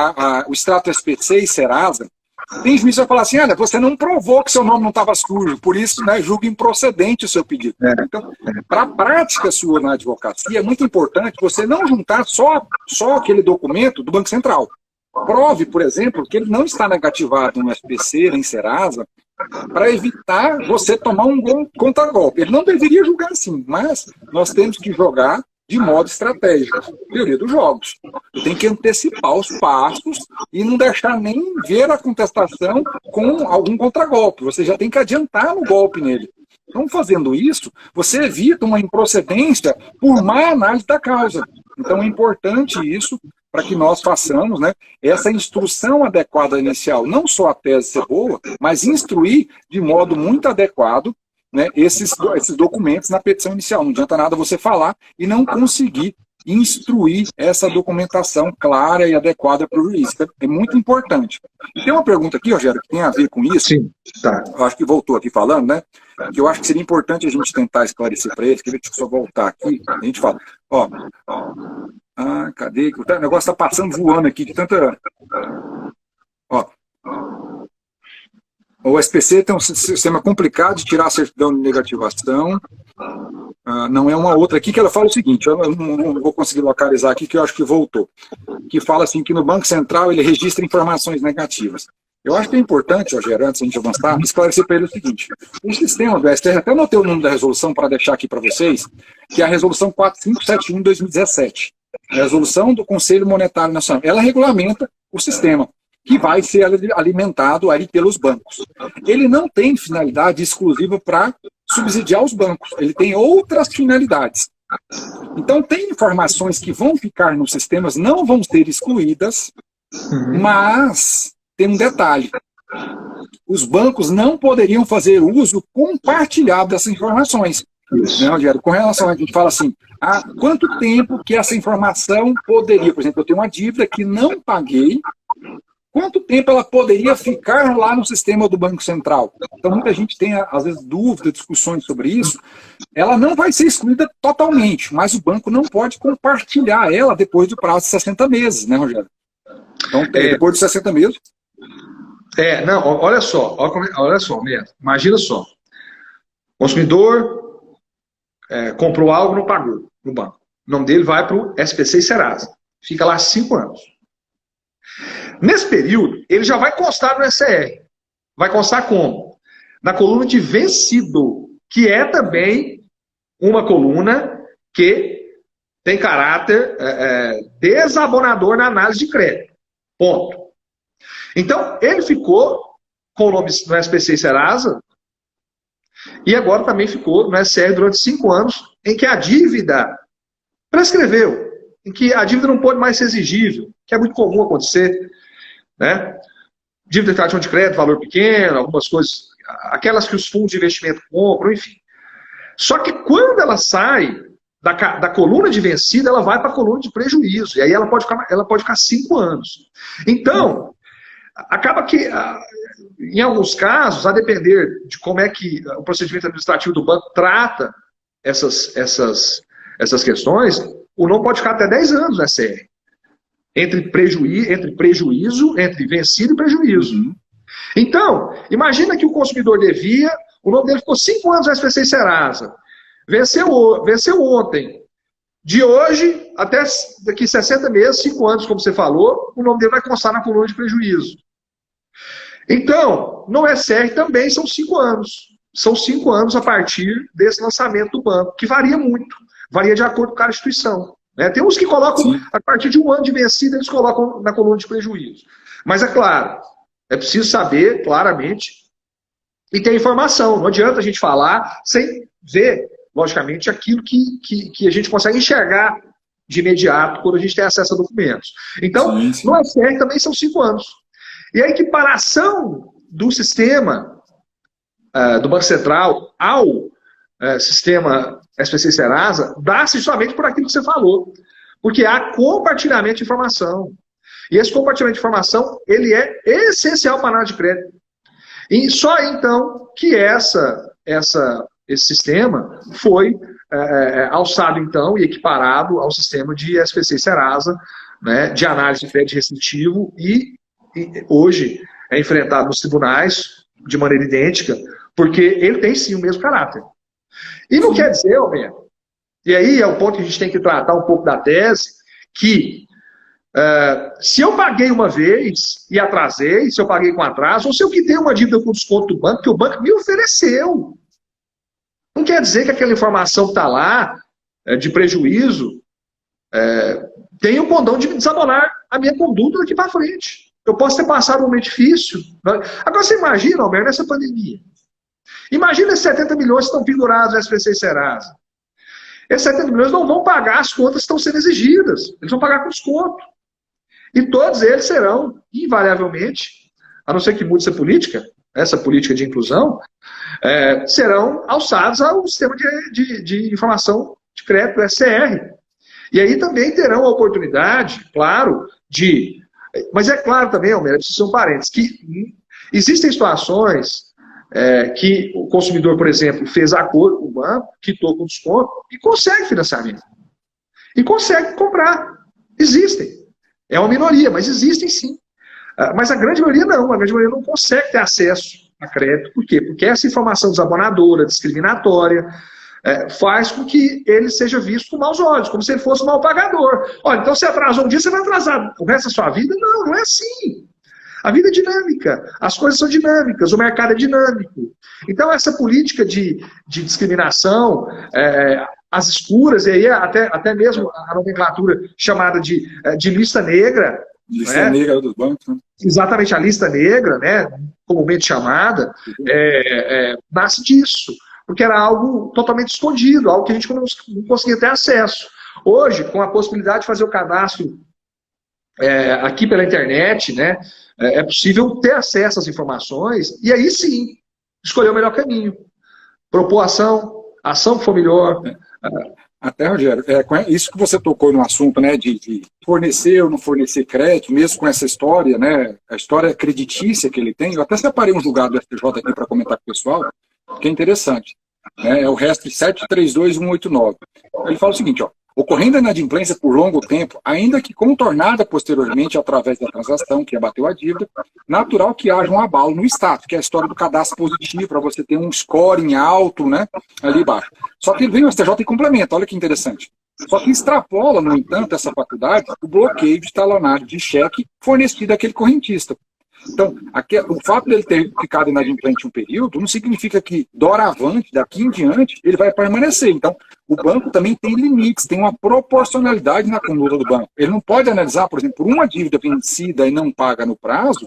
o extrato SPC e Serasa. Tem juiz que vai falar assim, olha, você não provou que seu nome não estava sujo, por isso, né, julga improcedente o seu pedido. Então, para a prática sua na advocacia, é muito importante você não juntar só aquele documento do Banco Central. Prove, por exemplo, que ele não está negativado no SPC, nem Serasa, para evitar você tomar um contragolpe. Ele não deveria julgar assim, mas nós temos que jogar de modo estratégico. Teoria dos jogos. Você tem que antecipar os passos e não deixar nem ver a contestação com algum contragolpe. Você já tem que adiantar no golpe nele. Então, fazendo isso, você evita uma improcedência por má análise da causa. Então, é importante isso para que nós façamos, né, essa instrução adequada inicial. Não só a tese ser boa, mas instruir de modo muito adequado, né, esses documentos na petição inicial. Não adianta nada você falar e não conseguir instruir essa documentação clara e adequada para o juiz. É muito importante. E tem uma pergunta aqui, Rogério, que tem a ver com isso. Sim, tá. Eu acho que voltou aqui falando, né? Que eu acho que seria importante a gente tentar esclarecer para eles. Deixa eu só voltar aqui. A gente fala, cadê? O negócio está passando voando aqui de tanta... O SPC tem um sistema complicado de tirar a certidão de negativação. Não é uma outra aqui que ela fala o seguinte, eu não vou conseguir localizar aqui, que eu acho que voltou. Que fala assim que no Banco Central ele registra informações negativas. Eu acho que é importante, Rogério, antes de a gente avançar, esclarecer para ele o seguinte: o sistema do STR, até anotei o nome da resolução para deixar aqui para vocês, que é a resolução 4571 de 2017. A resolução do Conselho Monetário Nacional. Ela regulamenta o sistema, que vai ser alimentado aí pelos bancos. Ele não tem finalidade exclusiva para subsidiar os bancos, ele tem outras finalidades. Então, tem informações que vão ficar nos sistemas, não vão ser excluídas, mas tem um detalhe: os bancos não poderiam fazer uso compartilhado dessas informações. Né, Rogério? Com relação a gente fala assim, há quanto tempo que essa informação poderia, por exemplo, eu tenho uma dívida que não paguei, quanto tempo ela poderia ficar lá no sistema do Banco Central? Então, muita gente tem, às vezes, dúvidas, discussões sobre isso. Ela não vai ser excluída totalmente, mas o banco não pode compartilhar ela depois do prazo de 60 meses, né, Rogério? Então, depois de 60 meses... Não, olha só, Neto, imagina só. O consumidor comprou algo e não pagou no banco. O nome dele vai para o SPC e Serasa. Fica lá 5 anos. Nesse período, ele já vai constar no SCR. Vai constar como? Na coluna de vencido, que é também uma coluna que tem caráter desabonador na análise de crédito. Ponto. Então, ele ficou com o nome no SPC e Serasa e agora também ficou no SCR durante 5 anos, em que a dívida prescreveu, em que a dívida não pode mais ser exigível, que é muito comum acontecer, né? Dívida de cartão de crédito, valor pequeno, algumas coisas, aquelas que os fundos de investimento compram, enfim. Só que quando ela sai da coluna de vencida, ela vai para a coluna de prejuízo, e aí ela pode ficar 5 anos. Então, acaba que, em alguns casos, a depender de como é que o procedimento administrativo do banco trata essas questões, o não pode ficar até 10 anos na SCR. Entre prejuízo, entre vencido e prejuízo. Então, imagina que o consumidor devia, o nome dele ficou 5 anos no SPC e Serasa. Venceu ontem. De hoje, até daqui 60 meses, 5 anos, como você falou, o nome dele vai constar na coluna de prejuízo. Então, no SR também são 5 anos. São 5 anos a partir desse lançamento do banco, que varia muito. Varia de acordo com cada instituição. Né? Tem uns que colocam, a partir de 1 ano de vencida, eles colocam na coluna de prejuízo. Mas é claro, é preciso saber claramente e ter informação. Não adianta a gente falar sem ver, logicamente, aquilo que a gente consegue enxergar de imediato quando a gente tem acesso a documentos. Então, no SR também são 5 anos. E a equiparação do sistema do Banco Central ao sistema SPC e Serasa dá-se justamente por aquilo que você falou. Porque há compartilhamento de informação. E esse compartilhamento de informação, ele é essencial para a análise de crédito. E só então que esse sistema foi alçado então e equiparado ao sistema de SPC e Serasa, né, de análise de crédito restritivo e hoje é enfrentado nos tribunais de maneira idêntica, porque ele tem sim o mesmo caráter. E não quer dizer, Alberto, e aí é o ponto que a gente tem que tratar um pouco da tese, que se eu paguei uma vez e atrasei, se eu paguei com atraso, ou se eu quitei uma dívida com desconto do banco, que o banco me ofereceu. Não quer dizer que aquela informação que está lá, de prejuízo, tem o condão de me desabonar a minha conduta daqui para frente. Eu posso ter passado um momento difícil. Agora você imagina, Alberto, nessa pandemia. Imagina esses 70 milhões que estão pendurados no SPC e Serasa. Esses 70 milhões não vão pagar as contas que estão sendo exigidas. Eles vão pagar com desconto. E todos eles serão, invariavelmente, a não ser que mude essa política de inclusão, serão alçados ao sistema de informação de crédito, SCR. E aí também terão a oportunidade, claro, de... Mas é claro também, Almeida, preciso ser um parênteses, que existem situações que o consumidor, por exemplo, fez acordo com o banco, quitou com desconto e consegue financiamento. E consegue comprar. Existem. É uma minoria, mas existem sim. Mas a grande maioria não. A grande maioria não consegue ter acesso a crédito. Por quê? Porque essa informação desabonadora, discriminatória, faz com que ele seja visto com maus olhos, como se ele fosse um mal pagador. Olha, então você atrasou um dia, você vai atrasar o resto da sua vida? Não, não é assim. A vida é dinâmica, as coisas são dinâmicas, o mercado é dinâmico. Então, essa política de discriminação, as escuras, e aí até mesmo a nomenclatura chamada de lista negra. Lista negra dos bancos, né? Exatamente, a lista negra, né, comumente chamada, nasce disso, porque era algo totalmente escondido, algo que a gente não conseguia ter acesso. Hoje, com a possibilidade de fazer o cadastro aqui pela internet, né, é possível ter acesso às informações e aí sim escolher o melhor caminho. Propor ação que for melhor. Até, Rogério, isso que você tocou no assunto, né, de fornecer ou não fornecer crédito, mesmo com essa história, né, a história creditícia que ele tem, eu até separei um julgado do STJ aqui para comentar com o pessoal, que é interessante, né, é o REST 732189. Ele fala o seguinte, ó, ocorrendo a inadimplência por longo tempo, ainda que contornada posteriormente através da transação que abateu a dívida, natural que haja um abalo no status, que é a história do cadastro positivo, para você ter um scoring alto, né, ali embaixo. Só que vem o STJ e complementa, olha que interessante. Só que extrapola, no entanto, essa faculdade, o bloqueio de talonário de cheque fornecido àquele correntista. Então, o fato dele ter ficado inadimplente um período não significa que, doravante, daqui em diante, ele vai permanecer. Então, o banco também tem limites, tem uma proporcionalidade na conduta do banco. Ele não pode analisar, por exemplo, por uma dívida vencida e não paga no prazo,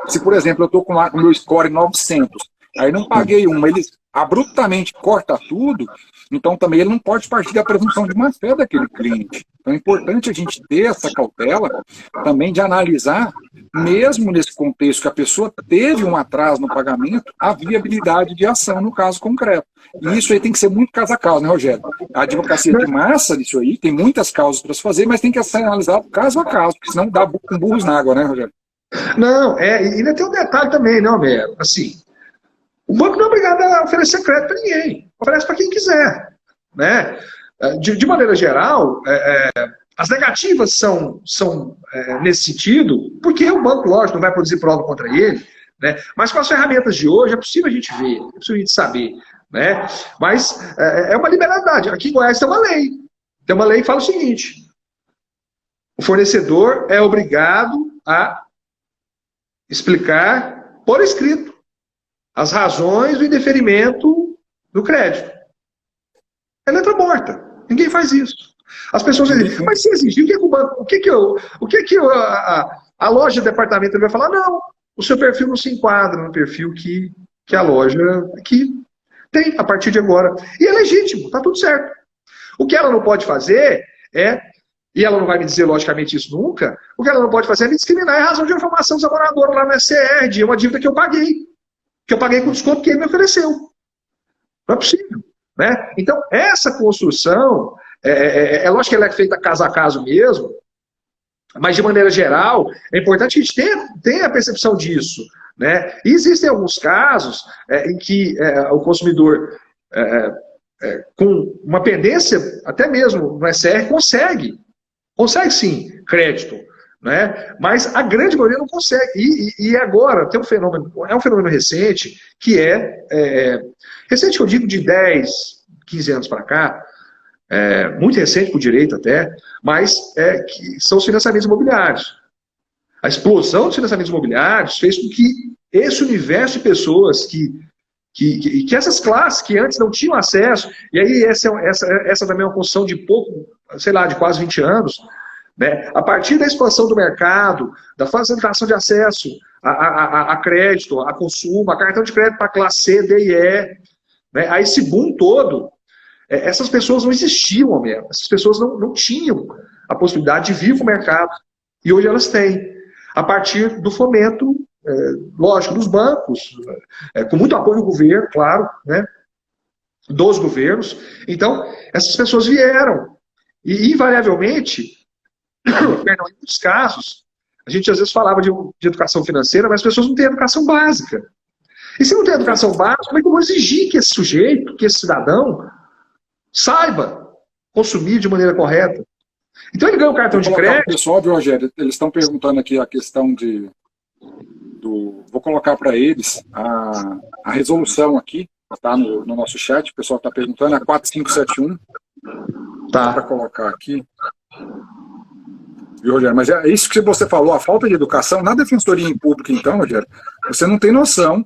se, por exemplo, eu estou com o meu score 900, aí não paguei uma, ele abruptamente corta tudo, então também ele não pode partir da presunção de má-fé daquele cliente. Então é importante a gente ter essa cautela também de analisar, mesmo nesse contexto que a pessoa teve um atraso no pagamento, a viabilidade de ação no caso concreto. E isso aí tem que ser muito caso a caso, né, Rogério? A advocacia de massa disso aí, tem muitas causas para se fazer, mas tem que ser analisado caso a caso, porque senão dá com burros na água, né, Rogério? Não, e ainda tem um detalhe também, né, Homero? Assim, o banco não é obrigado a oferecer crédito para ninguém, oferece para quem quiser, né? De maneira geral, as negativas são nesse sentido, porque o banco, lógico, não vai produzir prova contra ele, né? Mas com as ferramentas de hoje é possível a gente ver, é possível a gente saber, né? Mas é uma liberalidade. Aqui em Goiás tem uma lei. Tem uma lei que fala o seguinte: o fornecedor é obrigado a explicar por escrito as razões do indeferimento do crédito. É letra morta. Ninguém faz isso. As pessoas dizem, mas se exigir, o que a loja de departamento vai falar? Não, o seu perfil não se enquadra no perfil que a loja que tem a partir de agora. E é legítimo, tá tudo certo. O que ela não pode fazer e ela não vai me dizer logicamente isso nunca, o que ela não pode fazer é me discriminar em razão de uma informação desamoradora lá no SCR, de uma dívida que eu paguei com desconto que ele me ofereceu. Não é possível. Né? Então, essa construção, lógico que ela é feita caso a caso mesmo, mas de maneira geral, é importante que a gente tenha a percepção disso. Né? E existem alguns casos em que o consumidor, com uma pendência, até mesmo no SR, consegue sim crédito. Né? Mas a grande maioria não consegue. E agora tem um fenômeno recente, que recente eu digo de 10, 15 anos para cá, muito recente para o direito até, mas que são os financiamentos imobiliários. A explosão dos financiamentos imobiliários fez com que esse universo de pessoas que essas classes que antes não tinham acesso, e aí essa também é uma construção de de quase 20 anos, né? A partir da expansão do mercado, da facilitação de acesso a crédito, a consumo, a cartão de crédito para classe C, D e E, né? A esse boom todo, essas pessoas não existiam mesmo. Essas pessoas não tinham a possibilidade de vir para o mercado. E hoje elas têm. A partir do fomento, lógico, dos bancos, com muito apoio do governo, claro, né? Dos governos. Então, essas pessoas vieram. E, invariavelmente, perdão, em muitos casos, a gente às vezes falava de educação financeira, mas as pessoas não têm educação básica. E se não tem educação básica, como é que eu vou exigir que esse sujeito, que esse cidadão, saiba consumir de maneira correta? Então ele ganha um cartão de crédito. Pessoal, Rogério, eles estão perguntando aqui a questão vou colocar para eles a resolução aqui, está no nosso chat, o pessoal está perguntando, a 4571. Tá. Para colocar aqui. Viu, Rogério? Mas é isso que você falou, a falta de educação na defensoria em público, então, Rogério, você não tem noção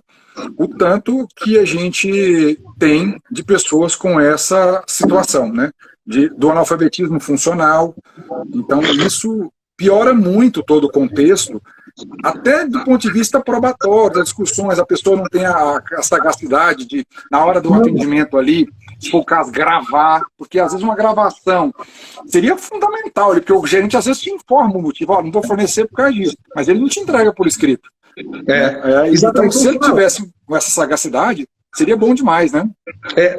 o tanto que a gente tem de pessoas com essa situação, né? Do analfabetismo funcional. Então, isso piora muito todo o contexto, até do ponto de vista probatório, das discussões, a pessoa não tem a sagacidade de, na hora do atendimento ali, se for o caso, gravar, porque às vezes uma gravação seria fundamental, porque o gerente às vezes te informa o motivo, ó, não vou fornecer por causa disso, mas ele não te entrega por escrito. Então, se ele tivesse com essa sagacidade, seria bom demais, né?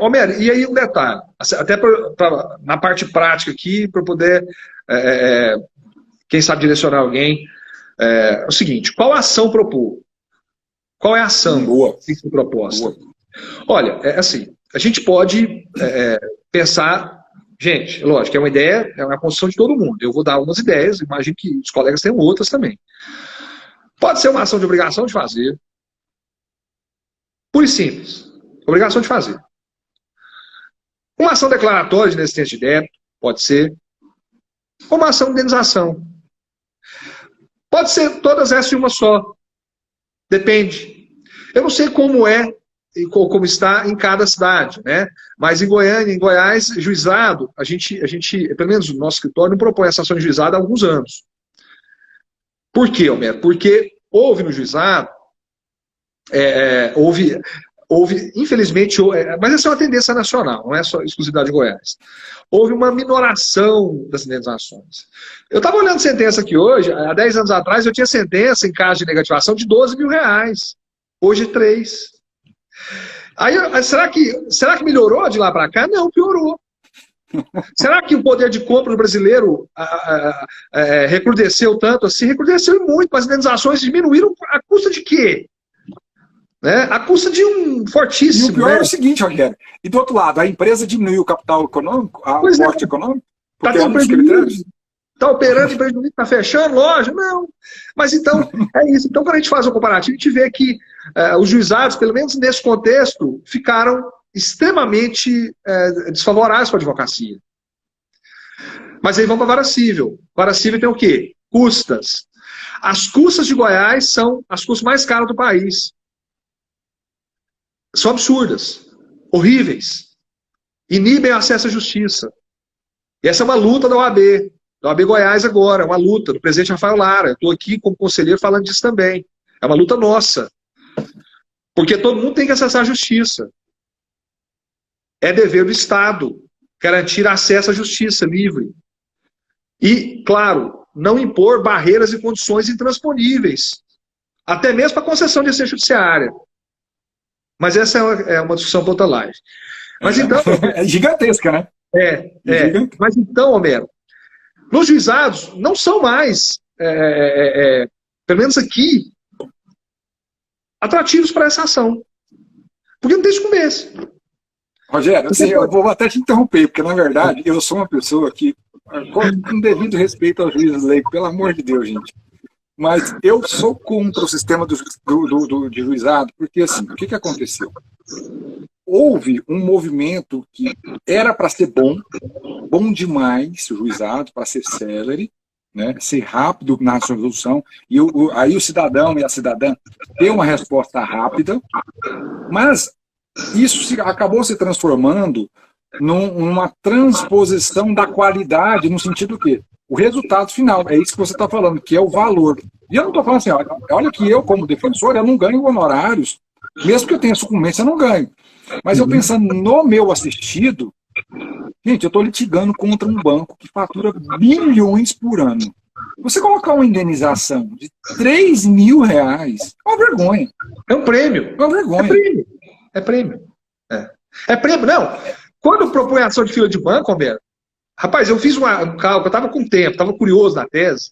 Homero, e aí um detalhe, até na parte prática aqui, para poder, quem sabe, direcionar alguém, o seguinte, qual a ação propor? Qual é a ação que foi proposta? Boa. Olha, assim, a gente pode pensar, gente, lógico, é uma ideia, é uma construção de todo mundo, eu vou dar algumas ideias, imagino que os colegas tenham outras também. Pode ser uma ação de obrigação de fazer, pura e simples, obrigação de fazer. Uma ação declaratória de inexistência de débito, pode ser, ou uma ação de indenização. Pode ser todas essas em uma só. Depende. Eu não sei como é e como está em cada cidade, né? Mas em Goiânia, em Goiás, juizado, a gente, pelo menos o nosso escritório, não propõe essa ação de juizado há alguns anos. Por quê, Homero? Porque houve no juizado, houve, infelizmente, mas essa é uma tendência nacional, não é só exclusividade de Goiás. Houve uma minoração das indenizações. Eu estava olhando sentença aqui hoje, há 10 anos atrás eu tinha sentença em caso de negativação de R$12 mil. Hoje 3. Aí, será que melhorou de lá para cá? Não, piorou. Será que o poder de compra do brasileiro recrudesceu tanto assim? Recrudesceu muito, mas as indenizações diminuíram a custa de quê? Né? A custa de um fortíssimo. E o pior é o seguinte, Rogério, e do outro lado, a empresa diminuiu o capital econômico, o aporte econômico, porque é um dos critérios. Está operando em prejuízo, está fechando loja? Não. Mas então, é isso. Então, quando a gente faz um comparativo, a gente vê que os juizados, pelo menos nesse contexto, ficaram extremamente desfavoráveis para a advocacia. Mas aí vamos para a vara civil. Vara civil tem o quê? Custas. As custas de Goiás são as custas mais caras do país. São absurdas, horríveis. Inibem o acesso à justiça. E essa é uma luta da OAB Goiás agora, é uma luta do presidente Rafael Lara. Eu estou aqui como conselheiro falando disso também. É uma luta nossa. Porque todo mundo tem que acessar a justiça. É dever do Estado garantir acesso à justiça livre. E, claro, não impor barreiras e condições intransponíveis. Até mesmo para concessão de assistência judiciária. Mas essa é uma discussão para outra live. Mas então... É gigantesca, né? Mas então, Homero, nos juizados não são mais, pelo menos aqui, atrativos para essa ação. Porque não tem esse começo. Rogério, assim, eu vou até te interromper, porque na verdade eu sou uma pessoa que, com devido respeito aos juízes leigos, pelo amor de Deus, gente, mas eu sou contra o sistema de juizado, porque assim, o que aconteceu? Houve um movimento que era para ser bom demais, o juizado, para ser célere, né, ser rápido na resolução, e aí o cidadão e a cidadã ter uma resposta rápida, mas isso acabou se transformando numa transposição da qualidade, no sentido que o resultado final, é isso que você está falando, que é o valor. E eu não estou falando assim, olha que eu, como defensor, eu não ganho honorários, mesmo que eu tenha sucumbência, eu não ganho. Mas eu pensando no meu assistido, gente, eu estou litigando contra um banco que fatura bilhões por ano. Você colocar uma indenização de R$3 mil é uma vergonha. É um prêmio. É uma vergonha. É prêmio. É prêmio, não. Quando propõe ação de fila de banco, Roberto, rapaz, eu fiz um cálculo, eu estava com tempo, estava curioso na tese.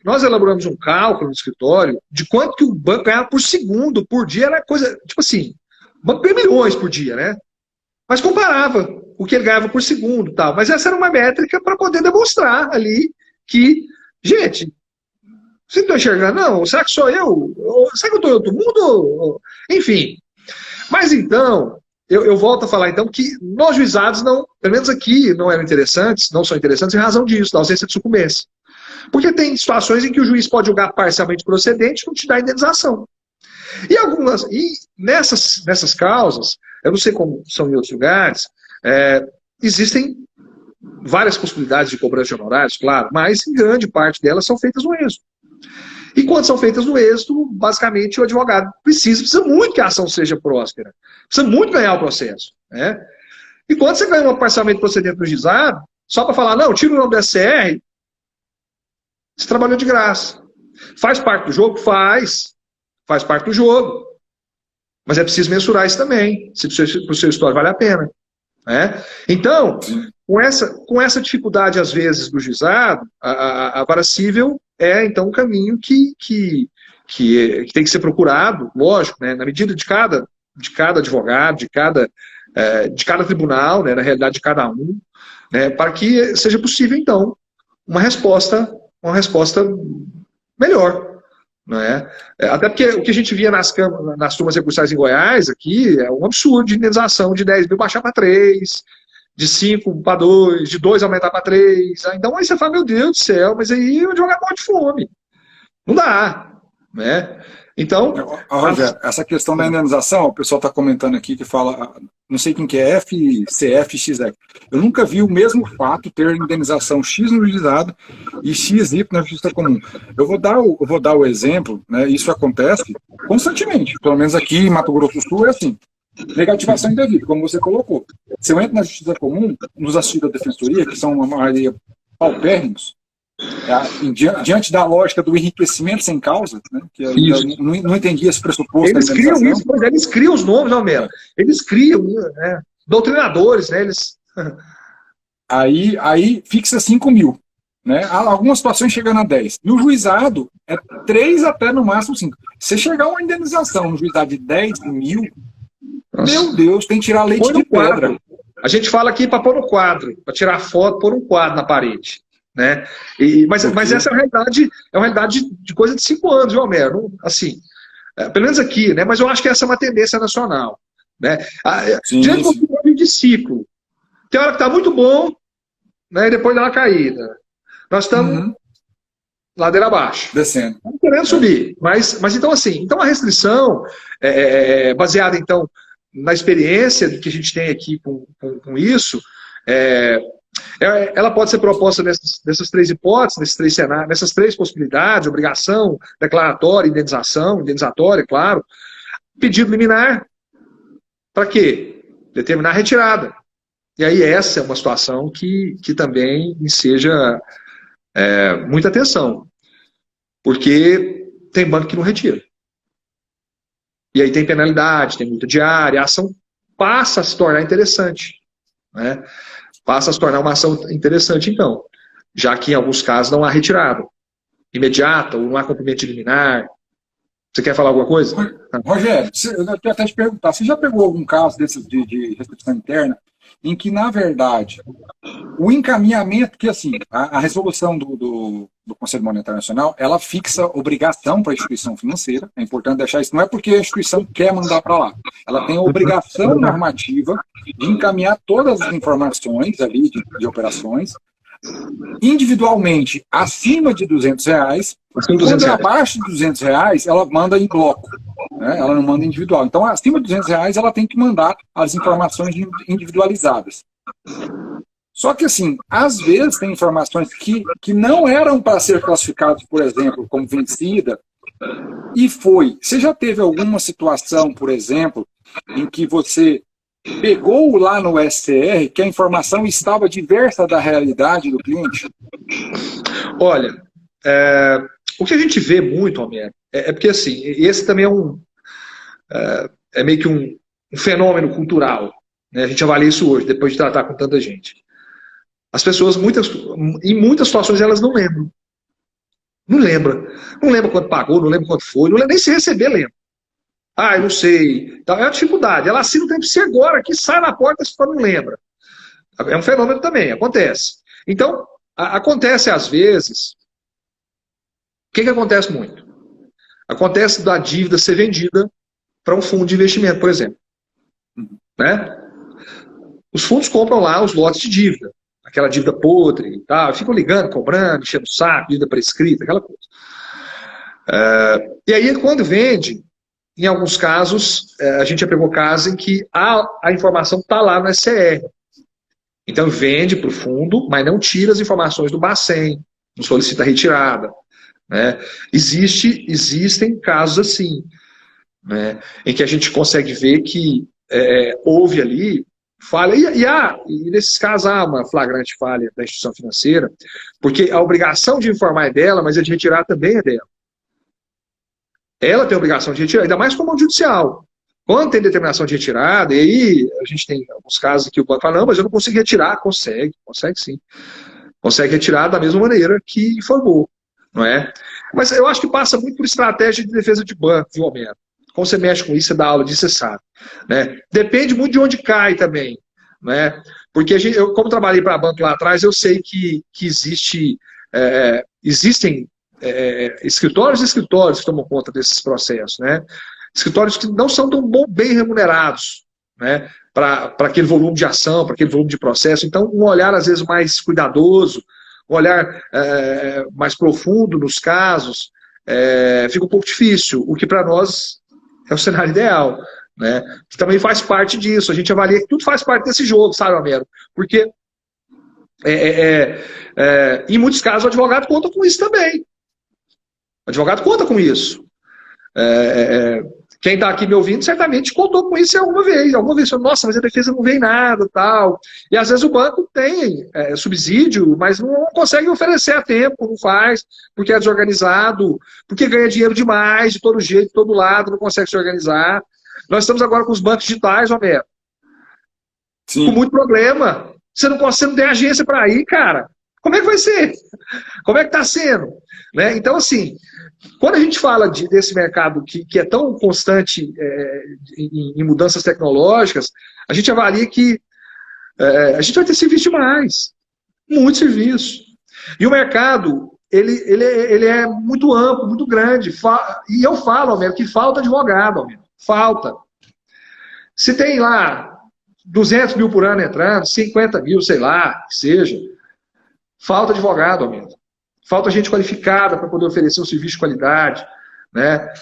Nós elaboramos um cálculo no escritório de quanto que o banco ganhava por segundo, por dia, era coisa, tipo assim, o banco ganha milhões por dia, né? Mas comparava o que ele ganhava por segundo e tal. Mas essa era uma métrica para poder demonstrar ali que, gente, vocês estão enxergando? Não, será que sou eu? Será que eu estou em outro mundo? Enfim. Mas então, eu volto a falar, então, que nos juizados, não, pelo menos aqui, não eram interessantes, não são interessantes em razão disso, da ausência de sucumbência. Porque tem situações em que o juiz pode julgar parcialmente procedente e não te dá indenização. E nessas causas, eu não sei como são em outros lugares, existem várias possibilidades de cobrança de honorários, claro, mas em grande parte delas são feitas no êxito. E quando são feitas no êxito, basicamente o advogado precisa muito que a ação seja próspera, precisa muito ganhar o processo. Né? E quando você ganha um parcialmente procedente no juizado, só para falar, não, tira o nome do SCR, você trabalhou de graça. Faz parte do jogo? Faz parte do jogo. Mas é preciso mensurar isso também, se para o seu histórico vale a pena. Né? Então, com essa dificuldade, às vezes, do juizado, a vara cível é, então, um caminho que tem que ser procurado, lógico, né, na medida de cada advogado, de cada tribunal, né, na realidade de cada um, né, para que seja possível, então, uma resposta melhor. Né? Até porque o que a gente via nas turmas recursais em Goiás, aqui, é um absurdo de indenização de 10 mil baixar para 3, de 5 para 2, de 2 aumentar para 3. Então aí você fala, meu Deus do céu, mas aí o advogado morre de fome. Não dá. Né? Então. Rogério, essa questão da indenização, o pessoal está comentando aqui que fala, não sei quem que é, FCF, XF. Eu nunca vi o mesmo fato ter indenização X no juizado e XY na justiça comum. Eu vou dar o exemplo, né? Isso acontece constantemente, pelo menos aqui em Mato Grosso do Sul é assim. Negativação indevida, como você colocou. Se eu entro na justiça comum, nos assistentes da defensoria, que são uma maioria paupérrimos, diante da lógica do enriquecimento sem causa, né, que eu não entendi esse pressuposto. Eles criam isso, mas eles criam os nomes, não mesmo. Eles criam, né, doutrinadores, né, eles... Aí fixa 5 mil. Né? Algumas situações chegando a 10. E o juizado é 3 até no máximo 5. Se chegar a uma indenização no juizado de 10 mil, nossa, meu Deus, tem que tirar leite de pedra. A gente fala aqui para pôr no quadro, para tirar foto, pôr um quadro na parede. Né? Mas essa é uma realidade de coisa de 5 anos, viu, Homero? Assim, pelo menos aqui, né? Mas eu acho que essa é uma tendência nacional. Né? Diante de ciclo, tem hora que está muito bom, né? E depois dá uma caída. Nós estamos ladeira abaixo. Descendo. Estamos querendo subir. Mas então, assim, então a restrição baseada, então, na experiência que a gente tem aqui com isso, ela pode ser proposta nessas 3 hipóteses, nesses 3 cenários, nessas 3 possibilidades: obrigação, declaratória, indenizatória, claro. Pedido liminar. Para quê? Determinar a retirada. E aí essa é uma situação que também enseja muita atenção. Porque tem banco que não retira. E aí tem penalidade, tem multa diária, a ação passa a se tornar interessante. Né? Passa a se tornar uma ação interessante, então. Já que em alguns casos não há retirada imediata, ou não há cumprimento de liminar. Você quer falar alguma coisa? Rogério, eu quero até te perguntar, você já pegou algum caso desses de restrição interna em que, na verdade, o encaminhamento, que assim, a resolução do Conselho Monetário Nacional, ela fixa obrigação para a instituição financeira, é importante deixar isso, não é porque a instituição quer mandar para lá, ela tem a obrigação normativa de encaminhar todas as informações ali de operações, individualmente acima de R$200, quando é abaixo de R$200, ela manda em bloco, né? Ela não manda individual. Então, acima de R$200, ela tem que mandar as informações individualizadas. Só que, assim, às vezes tem informações que não eram para ser classificadas, por exemplo, como vencida, e foi. Você já teve alguma situação, por exemplo, em que você pegou lá no SCR que a informação estava diversa da realidade do cliente? Olha, o que a gente vê muito, Homero, é porque, assim, esse também é meio que um fenômeno cultural. Né? A gente avalia isso hoje, depois de tratar com tanta gente. As pessoas, em muitas situações, elas não lembram. Não lembra. Não lembra quanto pagou, não lembra quanto foi, não lembra nem se receber, lembra. Eu não sei. Então, é uma dificuldade. Ela assina o tempo se agora, que sai na porta, se não lembra. É um fenômeno também, acontece. Então, acontece às vezes. O que acontece muito? Acontece da dívida ser vendida para um fundo de investimento, por exemplo. né? Os fundos compram lá os lotes de dívida, aquela dívida podre e tal, ficam ligando, cobrando, enchendo o saco, dívida prescrita, aquela coisa. E aí, quando vende, em alguns casos, a gente já pegou casos em que a informação está lá no SCR. Então, vende para o fundo, mas não tira as informações do Bacen, não solicita retirada. Né? Existem casos assim, né? Em que a gente consegue ver que houve ali falha, e nesses casos há uma flagrante falha da instituição financeira, porque a obrigação de informar é dela, mas a de retirar também é dela. Ela tem a obrigação de retirar, ainda mais com a mão judicial. Quando tem determinação de retirada, e aí a gente tem alguns casos que o banco fala, não, mas eu não consigo retirar. Consegue sim. Consegue retirar da mesma maneira que informou, não é? Mas eu acho que passa muito por estratégia de defesa de banco, viu, Homero? Como você mexe com isso, você dá aula disso, você sabe. Né? Depende muito de onde cai também. Né? Porque eu, como trabalhei para banco lá atrás, eu sei que existem escritórios e escritórios que tomam conta desses processos. Né? Escritórios que não são tão bem remunerados, né? Para aquele volume de ação, para aquele volume de processo. Então, um olhar, às vezes, mais cuidadoso, um olhar mais profundo nos casos, fica um pouco difícil, o que para nós é o cenário ideal, né? Que também faz parte disso, a gente avalia que tudo faz parte desse jogo, sabe, Homero? Porque em muitos casos o advogado conta com isso também. O advogado conta com isso. Quem está aqui me ouvindo certamente contou com isso alguma vez. Nossa, mas a defesa não vê nada, tal. E às vezes o banco tem subsídio, mas não consegue oferecer a tempo, não faz, porque é desorganizado, porque ganha dinheiro demais, de todo jeito, de todo lado, não consegue se organizar. Nós estamos agora com os bancos digitais, Romero. Com muito problema. Você não tem agência para ir, cara. Como é que vai ser? Como é que está sendo? Né? Então, assim, quando a gente fala desse mercado que é tão constante em mudanças tecnológicas, a gente avalia que a gente vai ter serviço demais. Muito serviço. E o mercado, ele é muito amplo, muito grande. E eu falo, Almero, que falta advogado, Almero. Falta. Se tem lá 200 mil por ano entrando, 50 mil, sei lá, que seja, falta advogado, Almero. Falta gente qualificada para poder oferecer um serviço de qualidade. Né?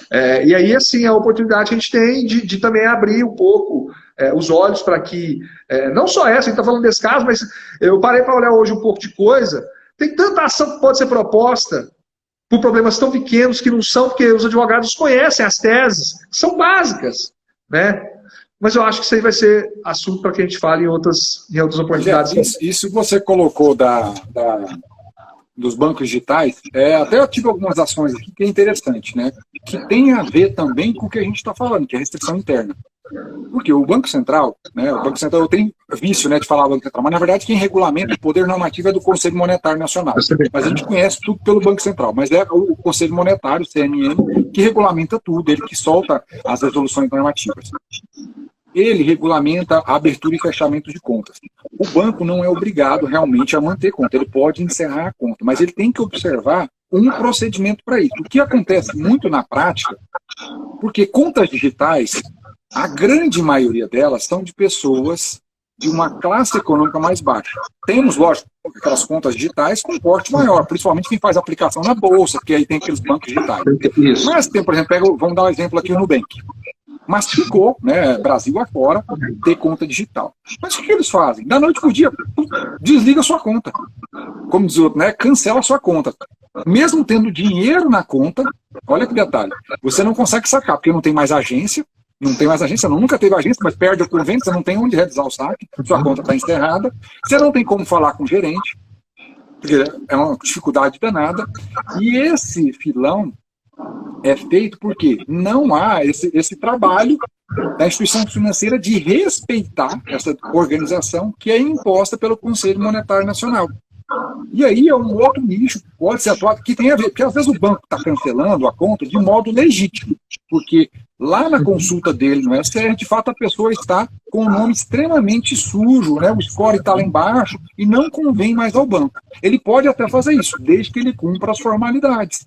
E aí, assim, a oportunidade que a gente tem de também abrir um pouco os olhos para que, não só essa, a gente está falando desse caso, mas eu parei para olhar hoje um pouco de coisa. Tem tanta ação que pode ser proposta por problemas tão pequenos que não são, porque os advogados conhecem as teses, que são básicas. Né? Mas eu acho que isso aí vai ser assunto para que a gente fale em outras oportunidades. Isso você colocou dos bancos digitais, até eu tive algumas ações aqui que é interessante, né? Que tem a ver também com o que a gente está falando, que é restrição interna. Porque o Banco Central, né? O Banco Central, eu tenho vício, né, de falar Banco Central, mas na verdade quem regulamenta o poder normativo é do Conselho Monetário Nacional. Mas a gente conhece tudo pelo Banco Central, mas é o Conselho Monetário, o CMN, que regulamenta tudo, ele que solta as resoluções normativas. Ele regulamenta a abertura e fechamento de contas. O banco não é obrigado realmente a manter conta, ele pode encerrar a conta, mas ele tem que observar um procedimento para isso. O que acontece muito na prática, porque contas digitais, a grande maioria delas são de pessoas de uma classe econômica mais baixa. Temos, lógico, aquelas contas digitais com porte maior, principalmente quem faz aplicação na bolsa, porque aí tem aqueles bancos digitais. Isso. Mas tem, por exemplo, vamos dar um exemplo aqui no Nubank. Mas ficou, né, Brasil afora, ter conta digital. Mas o que eles fazem? Da noite pro dia, desliga a sua conta. Como diz o outro, né, cancela a sua conta. Mesmo tendo dinheiro na conta, olha que detalhe, você não consegue sacar, porque não tem mais agência, nunca teve agência, mas perde o convênio, você não tem onde realizar o saque, sua conta está encerrada, você não tem como falar com o gerente, porque é uma dificuldade danada, e esse filão é feito porque não há esse trabalho da instituição financeira de respeitar essa organização que é imposta pelo Conselho Monetário Nacional. E aí é um outro nicho que pode ser atuado, que tem a ver, porque às vezes o banco está cancelando a conta de modo legítimo, porque lá na consulta dele no SCR, de fato a pessoa está com o nome extremamente sujo, né? O score está lá embaixo e não convém mais ao banco. Ele pode até fazer isso, desde que ele cumpra as formalidades.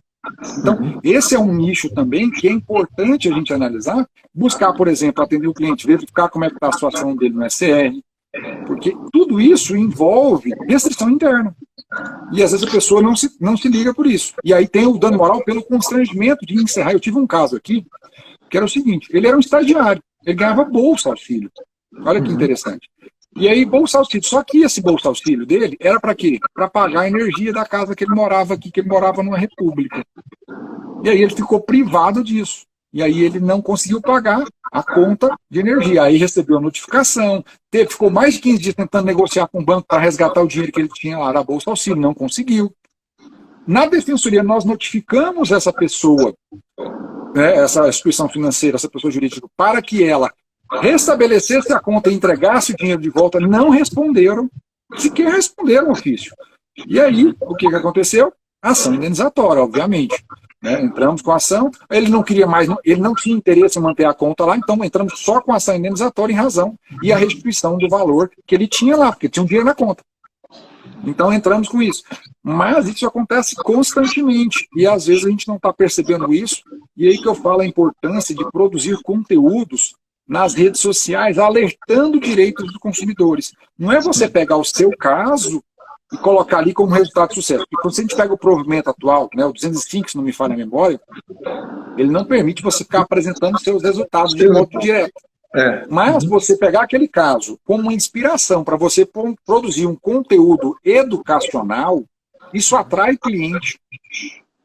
Então, esse é um nicho também que é importante a gente analisar, buscar, por exemplo, atender o cliente, verificar como é que está a situação dele no SR, porque tudo isso envolve restrição interna. E às vezes a pessoa não se liga por isso. E aí tem o dano moral pelo constrangimento de encerrar. Eu tive um caso aqui, que era o seguinte, ele era um estagiário, ele ganhava bolsa auxílio. Olha que interessante. E aí, bolsa auxílio. Só que esse bolsa auxílio dele era para quê? Para pagar a energia da casa que ele morava aqui, que ele morava numa república. E aí ele ficou privado disso. E aí ele não conseguiu pagar a conta de energia. Aí recebeu a notificação, ficou mais de 15 dias tentando negociar com o banco para resgatar o dinheiro que ele tinha lá da bolsa auxílio, não conseguiu. Na defensoria, nós notificamos essa pessoa, né, essa instituição financeira, essa pessoa jurídica, para que ela restabelecesse a conta e entregasse o dinheiro de volta. Não responderam, sequer responderam o ofício. E aí, o que aconteceu? Ação indenizatória, obviamente. Né? Entramos com a ação, ele não queria mais, ele não tinha interesse em manter a conta lá, então entramos só com a ação indenizatória em razão e a restituição do valor que ele tinha lá, porque tinha um dinheiro na conta. Então entramos com isso. Mas isso acontece constantemente e às vezes a gente não está percebendo isso, e aí que eu falo a importância de produzir conteúdos nas redes sociais, alertando direitos dos consumidores. Não é você pegar o seu caso e colocar ali como resultado de sucesso. Porque quando a gente pega o provimento atual, né, o 205, se não me falha a memória, ele não permite você ficar apresentando seus resultados de modo direto. Mas você pegar aquele caso como uma inspiração para você produzir um conteúdo educacional, isso atrai cliente.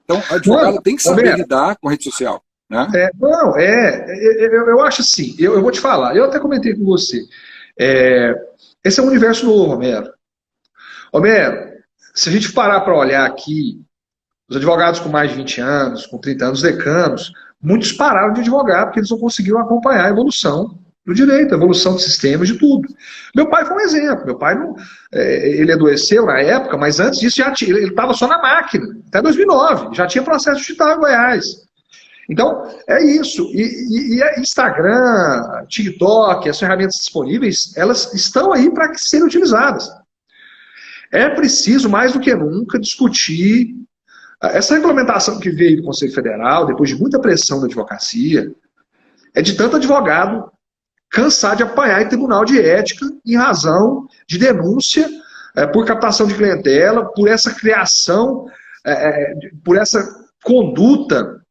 Então, o advogado tem que saber lidar com a rede social. Né? Eu acho assim, eu vou te falar, eu até comentei com você, esse é um universo novo, Homero, se a gente parar para olhar aqui, os advogados com mais de 20 anos, com 30 anos, decanos, muitos pararam de advogar porque eles não conseguiram acompanhar a evolução do direito, a evolução do sistema, de tudo. Meu pai foi um exemplo, meu pai não, ele adoeceu na época, mas antes disso ele estava só na máquina, até 2009, já tinha processo digital em Goiás. Então, é isso. E Instagram, TikTok, as ferramentas disponíveis, elas estão aí para serem utilizadas. É preciso, mais do que nunca, discutir essa regulamentação que veio do Conselho Federal, depois de muita pressão da advocacia, é de tanto advogado cansar de apanhar em tribunal de ética em razão de denúncia por captação de clientela, por essa criação, por essa conduta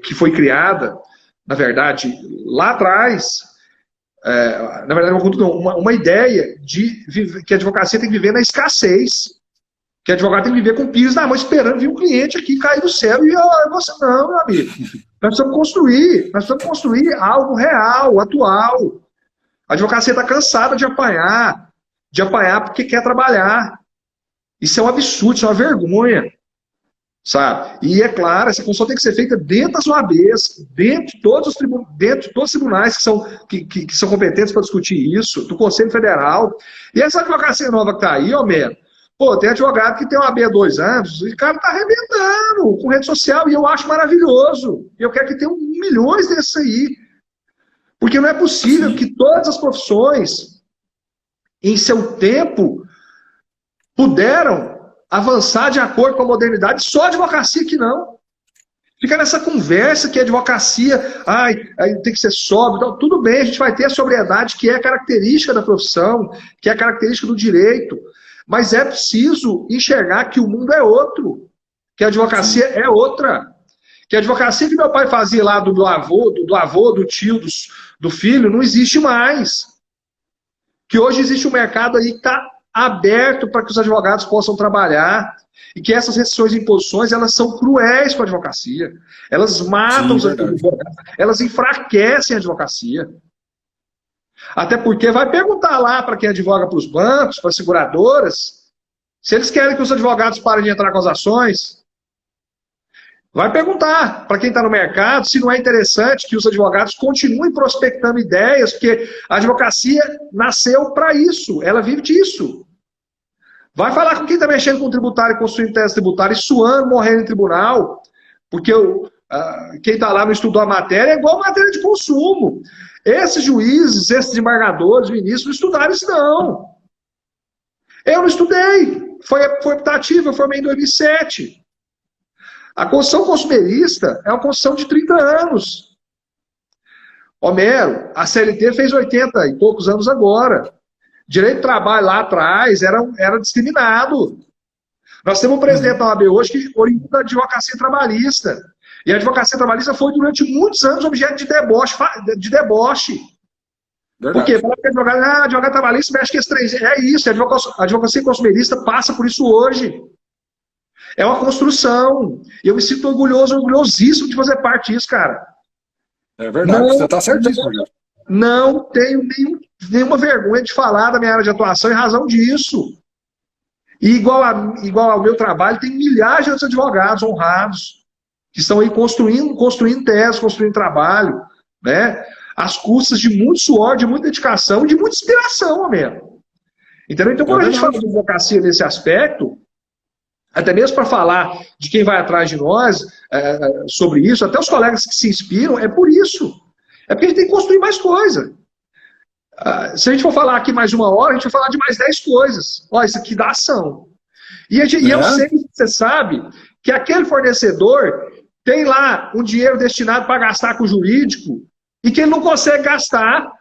que foi criada, na verdade, lá atrás, na verdade, uma ideia de que a advocacia tem que viver na escassez, que a advogado tem que viver com pires na mão, esperando vir um cliente aqui cair do céu e você não, meu amigo. Nós precisamos construir algo real, atual. A advocacia está cansada de apanhar porque quer trabalhar. Isso é um absurdo, isso é uma vergonha. Sabe? E é claro, essa função tem que ser feita dentro das OABs, dentro de todos os tribunais que são competentes para discutir isso, do Conselho Federal. E essa advocacia nova que está aí, Homero, tem advogado que tem uma OAB há 2 anos, e o cara está arrebentando com rede social, e eu acho maravilhoso. E eu quero que tenham milhões desses aí. Porque não é possível que todas as profissões, em seu tempo, puderam avançar de acordo com a modernidade, só a advocacia que não. Fica nessa conversa que a advocacia, tem que ser sóbrio, então, tudo bem, a gente vai ter a sobriedade que é característica da profissão, que é característica do direito, mas é preciso enxergar que o mundo é outro, que a advocacia é outra, que a advocacia que meu pai fazia lá do avô, do tio, do filho, não existe mais. Que hoje existe um mercado aí que está aberto para que os advogados possam trabalhar e que essas restrições e imposições, elas são cruéis com a advocacia. Elas matam os advogados, elas enfraquecem a advocacia. Até porque vai perguntar lá para quem advoga para os bancos, para as seguradoras, se eles querem que os advogados parem de entrar com as ações. Vai perguntar para quem está no mercado se não é interessante que os advogados continuem prospectando ideias, porque a advocacia nasceu para isso, ela vive disso. Vai falar com quem está mexendo com tributário, construindo tese tributária, e suando, morrendo em tribunal, porque quem está lá não estudou a matéria é igual a matéria de consumo. Esses juízes, esses desembargadores, ministros, não estudaram isso não. Eu não estudei, foi optativo, eu formei em 2007. A Constituição consumerista é uma Constituição de 30 anos. Homero, a CLT fez 80 e poucos anos agora. Direito do trabalho lá atrás era discriminado. Nós temos um presidente da OAB hoje que orienta a advocacia trabalhista. E a advocacia trabalhista foi durante muitos anos objeto de deboche. Por quê? Porque advogado trabalhista mexe com esse trem. É isso, a advocacia consumerista passa por isso hoje. É uma construção. E eu me sinto orgulhosíssimo de fazer parte disso, cara. É verdade, você está certíssimo. Não tenho nenhuma vergonha de falar da minha área de atuação em razão disso. E igual ao meu trabalho, tem milhares de outros advogados honrados que estão aí construindo teses, construindo trabalho, né? Às custas de muito suor, de muita dedicação e de muita inspiração mesmo. Entendeu? Então, quando a gente fala de advocacia nesse aspecto, até mesmo para falar de quem vai atrás de nós sobre isso, até os colegas que se inspiram, é por isso. É porque a gente tem que construir mais coisa. Se a gente for falar aqui mais 1 hora, a gente vai falar de mais 10 coisas. Ó, isso aqui dá ação. E eu sei que você sabe que aquele fornecedor tem lá um dinheiro destinado para gastar com o jurídico e que ele não consegue gastar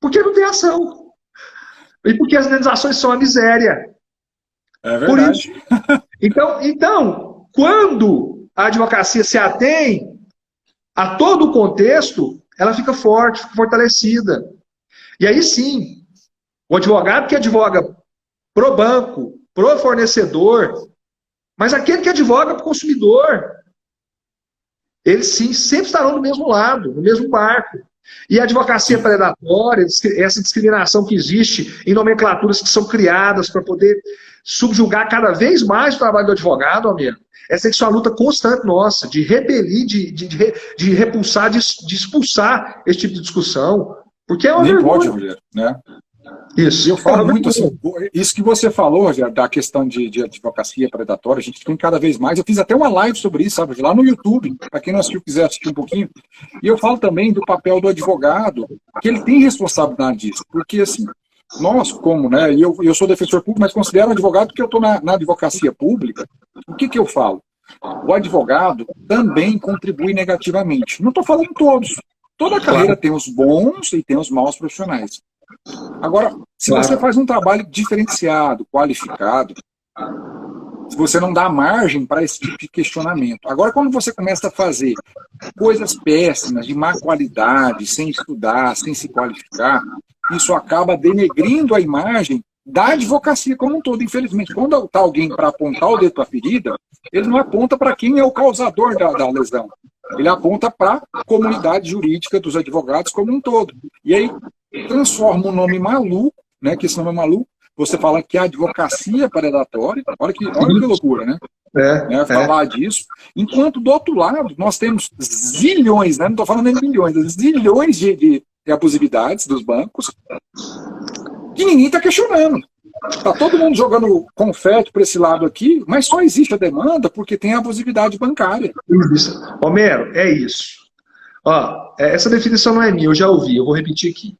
porque não tem ação. E porque as indenizações são a miséria. É verdade. Por isso, então, quando a advocacia se atém a todo o contexto, ela fica forte, fica fortalecida. E aí sim, o advogado que advoga pro banco, pro fornecedor, mas aquele que advoga pro consumidor, eles sim sempre estarão do mesmo lado, no mesmo barco. E a advocacia predatória, essa discriminação que existe em nomenclaturas que são criadas para poder subjugar cada vez mais o trabalho do advogado, amigo, essa é a luta constante nossa, de repelir, de repulsar, de expulsar esse tipo de discussão. Porque é uma Nem vergonha. pode, Rogério, né? Isso. E eu falo muito assim, isso que você falou, Rogério, da questão de advocacia predatória, a gente tem cada vez mais. Eu fiz até uma live sobre isso, sabe, lá no YouTube, para quem não assistiu, quiser assistir um pouquinho. E eu falo também do papel do advogado, que ele tem responsabilidade disso, porque assim, nós como, né, e eu sou defensor público, mas considero advogado porque eu estou na advocacia pública. O que eu falo? O advogado também contribui negativamente. Não estou falando todos. Toda carreira tem os bons e tem os maus profissionais. Agora, se você faz um trabalho diferenciado, qualificado, se você não dá margem para esse tipo de questionamento. Agora, quando você começa a fazer coisas péssimas, de má qualidade, sem estudar, sem se qualificar, isso acaba denegrindo a imagem da advocacia como um todo. Infelizmente, quando está alguém para apontar o dedo para a ferida, ele não aponta para quem é o causador da lesão. Ele aponta para a comunidade jurídica dos advogados como um todo. E aí transforma um nome maluco, né, que esse nome é maluco, você fala que é advocacia predatória, olha que loucura, né? Falar disso, enquanto do outro lado nós temos zilhões, né, não estou falando nem milhões, zilhões de abusividades dos bancos que ninguém está questionando. Está todo mundo jogando confete para esse lado aqui, mas só existe a demanda porque tem a abusividade bancária. Isso. Homero, é isso. Ó, essa definição não é minha, eu já ouvi, eu vou repetir aqui.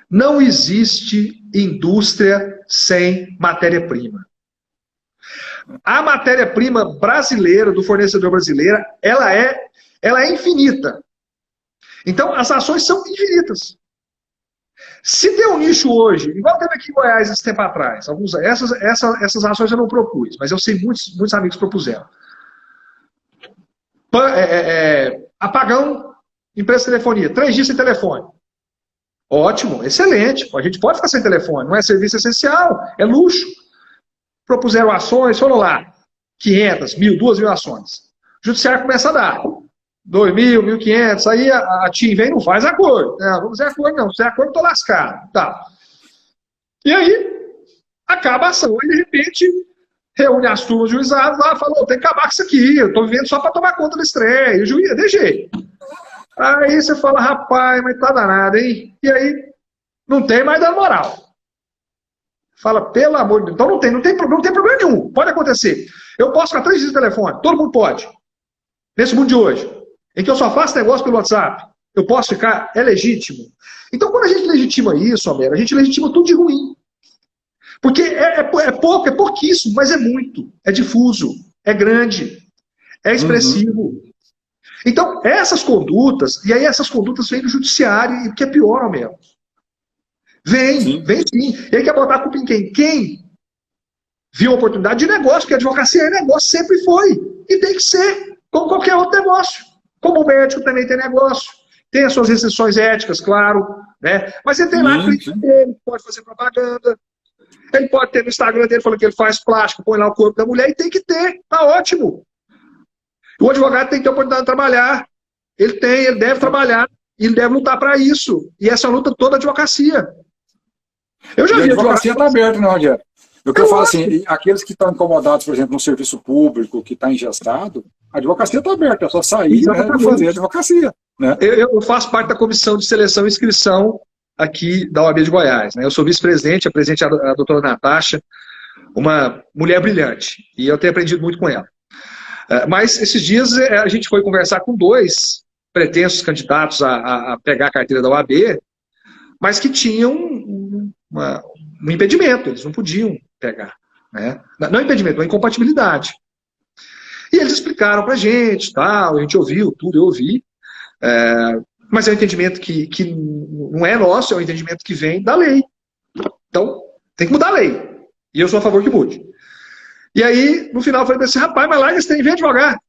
Não existe indústria sem matéria-prima. A matéria-prima brasileira, do fornecedor brasileiro, ela é infinita. Então, as ações são infinitas. Se tem um nicho hoje, igual teve aqui em Goiás esse tempo atrás, essas ações eu não propus, mas eu sei muitos amigos propuseram. Apagão, empresa de telefonia, 3 dias sem telefone. Ótimo, excelente. A gente pode ficar sem telefone, não é serviço essencial, é luxo. Propuseram ações, foram lá, 500, 1.000, 2.000 ações. O judiciário começa a dar 2.000, 1.500, aí a TIM vem e não faz acordo. Não, vamos fazer acordo não, se fizer acordo, estou lascado. Tá. E aí, acaba a ação. Aí, de repente, reúne as turmas juizadas lá, falou, tem que acabar com isso aqui, eu estou vivendo só para tomar conta do estreia. E o juiz, de jeito. Aí você fala, rapaz, mas tá danado, hein? E aí, não tem mais dando moral. Fala, pelo amor de Deus. Então não tem problema nenhum. Pode acontecer. Eu posso ficar 3 dias no telefone, todo mundo pode. Nesse mundo de hoje, em que eu só faço negócio pelo WhatsApp, eu posso ficar, é legítimo. Então quando a gente legitima isso, Homero, a gente legitima tudo de ruim. Porque é pouco, é pouquíssimo, mas é muito. É difuso, é grande. é expressivo. Então, essas condutas, e aí essas condutas vêm do judiciário, e que é pior ao menos. Vem sim. E aí quer botar a culpa em quem? Quem viu a oportunidade de negócio, porque a advocacia é negócio, sempre foi. E tem que ser, como qualquer outro negócio. Como o médico também tem negócio. Tem as suas restrições éticas, claro, né? Mas ele tem lá a clínica dele, pode fazer propaganda. Ele pode ter no Instagram dele falando que ele faz plástico, põe lá o corpo da mulher, e tem que ter, tá ótimo. O advogado tem que ter a oportunidade de trabalhar. Ele deve trabalhar, e ele deve lutar para isso. E essa luta toda é advocacia. Eu já vi a advocacia está aberta, né, Rogério? O que eu falo assim, aqueles que estão incomodados, por exemplo, no serviço público, que está engessado, a advocacia está aberta, é só sair e fazer a advocacia. Né? Eu faço parte da comissão de seleção e inscrição aqui da OAB de Goiás. Né? Eu sou vice-presidente, a presidente é a doutora Natasha, uma mulher brilhante, e eu tenho aprendido muito com ela. Mas esses dias a gente foi conversar com 2 pretensos candidatos a pegar a carteira da OAB, mas que tinham um impedimento, eles não podiam pegar. Né? Não impedimento, uma incompatibilidade. E eles explicaram pra gente, tal, a gente ouviu tudo, eu ouvi, mas é um entendimento que não é nosso, é um entendimento que vem da lei. Então, tem que mudar a lei. E eu sou a favor que mude. E aí, no final, eu falei pra esse rapaz, mas larga esse trem, vem advogar.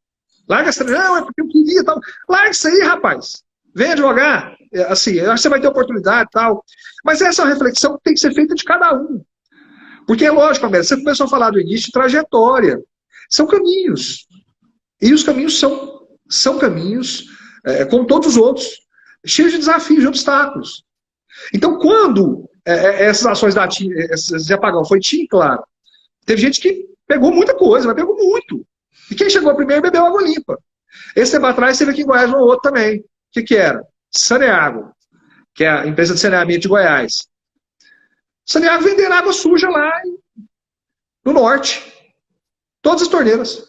Larga esse trem, não, é porque eu queria e tal. Larga isso aí, rapaz. Vem advogar. Assim, eu acho que você vai ter oportunidade e tal. Mas essa é uma reflexão que tem que ser feita de cada um. Porque é lógico, América, você começou a falar do início de trajetória. São caminhos. E os caminhos são caminhos, como todos os outros, cheios de desafios, de obstáculos. Então, quando essas ações de apagão foi TIM, claro, teve gente que pegou muita coisa, mas pegou muito. E quem chegou primeiro bebeu água limpa. Esse tempo atrás teve aqui em Goiás um outro também. O que era? Saneago, que é a empresa de saneamento de Goiás. Saneago vendendo água suja lá no norte. Todas as torneiras.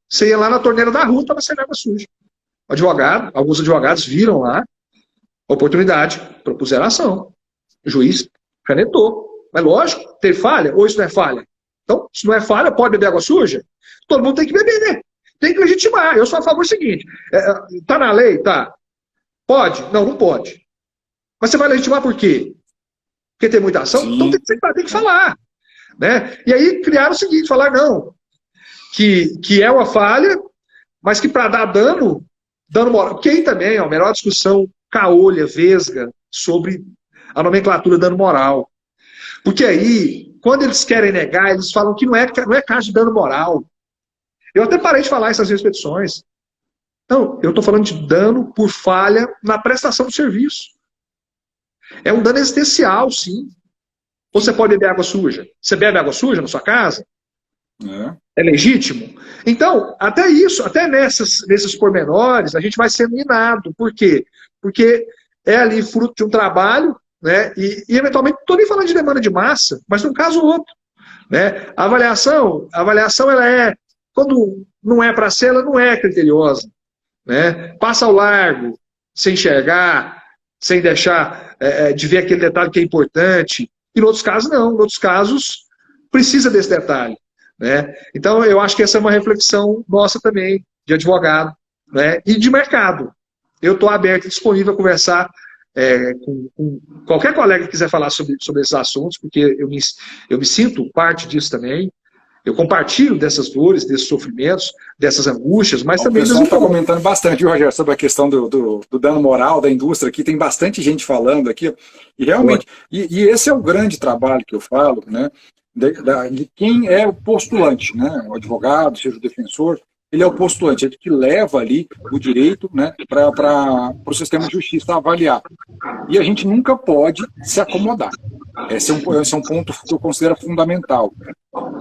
Você ia lá na torneira da rua, estava sendo água suja. Alguns advogados viram lá a oportunidade, propuseram ação. O juiz canetou. Mas lógico, teve falha? Ou isso não é falha? Então, se não é falha, pode beber água suja? Todo mundo tem que beber, né? Tem que legitimar. Eu sou a favor do seguinte. Tá na lei? Tá. Pode? Não, não pode. Mas você vai legitimar por quê? Porque tem muita ação? Sim. Então tem que falar. Né? E aí criaram o seguinte, falar não, que é uma falha, mas que para dar dano moral, porque aí também é a melhor discussão caolha, vesga, sobre a nomenclatura dano moral. Porque aí, quando eles querem negar, eles falam que não é caso de dano moral. Eu até parei de falar essas repetições. Não, eu estou falando de dano por falha na prestação do serviço. É um dano existencial, sim. Ou você pode beber água suja? Você bebe água suja na sua casa? É legítimo? Então, até isso, até nesses pormenores, a gente vai sendo minado. Por quê? Porque é ali fruto de um trabalho, né? E eventualmente, não estou nem falando de demanda de massa, mas num caso ou outro. Né? A avaliação ela é, quando não é para ser, ela não é criteriosa. Né? Passa ao largo, sem enxergar, sem deixar de ver aquele detalhe que é importante. E em outros casos, não. Em outros casos, precisa desse detalhe. Né? Então, eu acho que essa é uma reflexão nossa também, de advogado, né? E de mercado. Eu estou aberto e disponível a conversar com qualquer colega que quiser falar sobre esses assuntos, porque eu me sinto parte disso também. Eu compartilho dessas dores, desses sofrimentos, dessas angústias, mas também... O pessoal está comentando bastante, Rogério, sobre a questão do dano moral da indústria aqui. Tem bastante gente falando aqui. E realmente, e esse é o grande trabalho que eu falo, né? De quem é o postulante, né? O advogado, seja o defensor, ele é o postulante, ele que leva ali o direito, né, para o sistema de justiça avaliar. E a gente nunca pode se acomodar. Esse é um ponto que eu considero fundamental.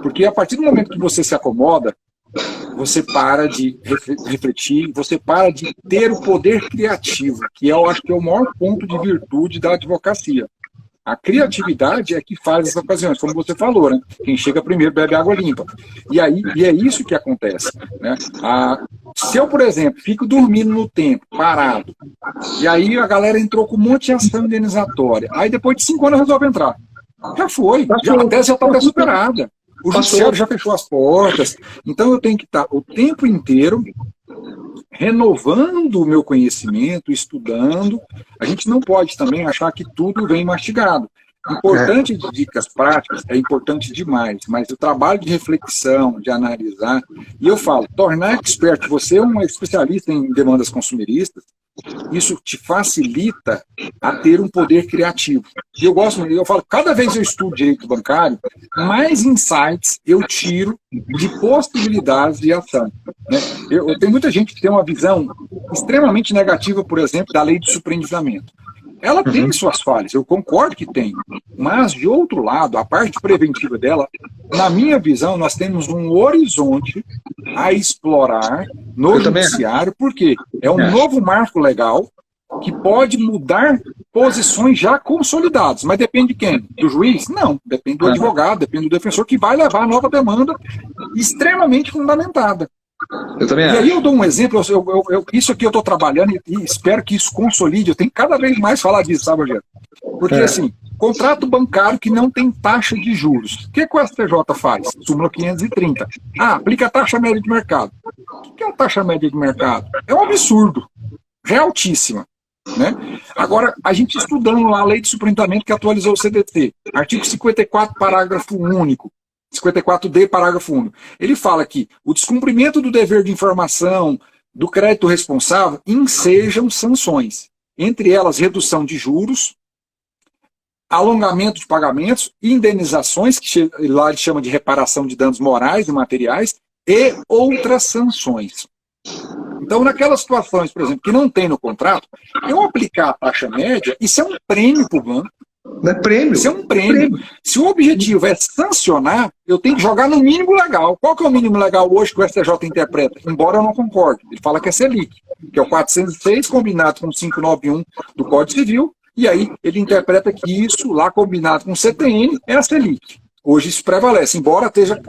Porque a partir do momento que você se acomoda, você para de refletir, você para de ter o poder criativo, que eu acho que é o maior ponto de virtude da advocacia. A criatividade é que faz essas ocasiões, como você falou, né? Quem chega primeiro bebe água limpa. E é isso que acontece. Né? Se eu, por exemplo, fico dormindo no tempo, parado, e aí a galera entrou com um monte de ação indenizatória, aí depois de 5 anos resolve entrar. Já foi, a tese já está até superada. O judiciário já fechou as portas, então eu tenho que estar o tempo inteiro renovando o meu conhecimento, estudando. A gente não pode também achar que tudo vem mastigado. Importante de dicas práticas é importante demais, mas o trabalho de reflexão, de analisar, e eu falo, tornar expert, você é um especialista em demandas consumeristas, isso te facilita a ter um poder criativo. E eu falo, cada vez eu estudo direito bancário, mais insights eu tiro de possibilidades de ação. Né? Eu tenho muita gente que tem uma visão extremamente negativa, por exemplo, da lei de superendividamento. Ela tem suas falhas, eu concordo que tem, mas, de outro lado, a parte preventiva dela, na minha visão, nós temos um horizonte a explorar no judiciário, porque é um novo marco legal que pode mudar posições já consolidadas. Mas depende de quem? Do juiz? Não, depende do advogado, depende do defensor, que vai levar a nova demanda extremamente fundamentada. Eu também acho. E aí eu dou um exemplo, isso aqui eu estou trabalhando e espero que isso consolide, eu tenho que cada vez mais falar disso, sabe, Rogério? Porque assim, contrato bancário que não tem taxa de juros. O que o STJ faz? Súmula 530. Aplica a taxa média de mercado. O que é a taxa média de mercado? É um absurdo, já é altíssima. Né? Agora, a gente estudando lá a lei de superendividamento que atualizou o CDC, artigo 54, parágrafo único, 54D, parágrafo único. Ele fala que o descumprimento do dever de informação do crédito responsável ensejam sanções, entre elas redução de juros, alongamento de pagamentos, indenizações, que lá ele chama de reparação de danos morais e materiais, e outras sanções. Então, naquelas situações, por exemplo, que não tem no contrato, eu aplicar a taxa média, isso é um prêmio para o banco. Não é prêmio. Isso é um prêmio. Se o objetivo é sancionar, eu tenho que jogar no mínimo legal. Qual que é o mínimo legal hoje que o STJ interpreta? Embora eu não concorde. Ele fala que é Selic, que é o 406 combinado com o 591 do Código Civil, e aí ele interpreta que isso, lá combinado com o CTN, é a Selic. Hoje isso prevalece, embora esteja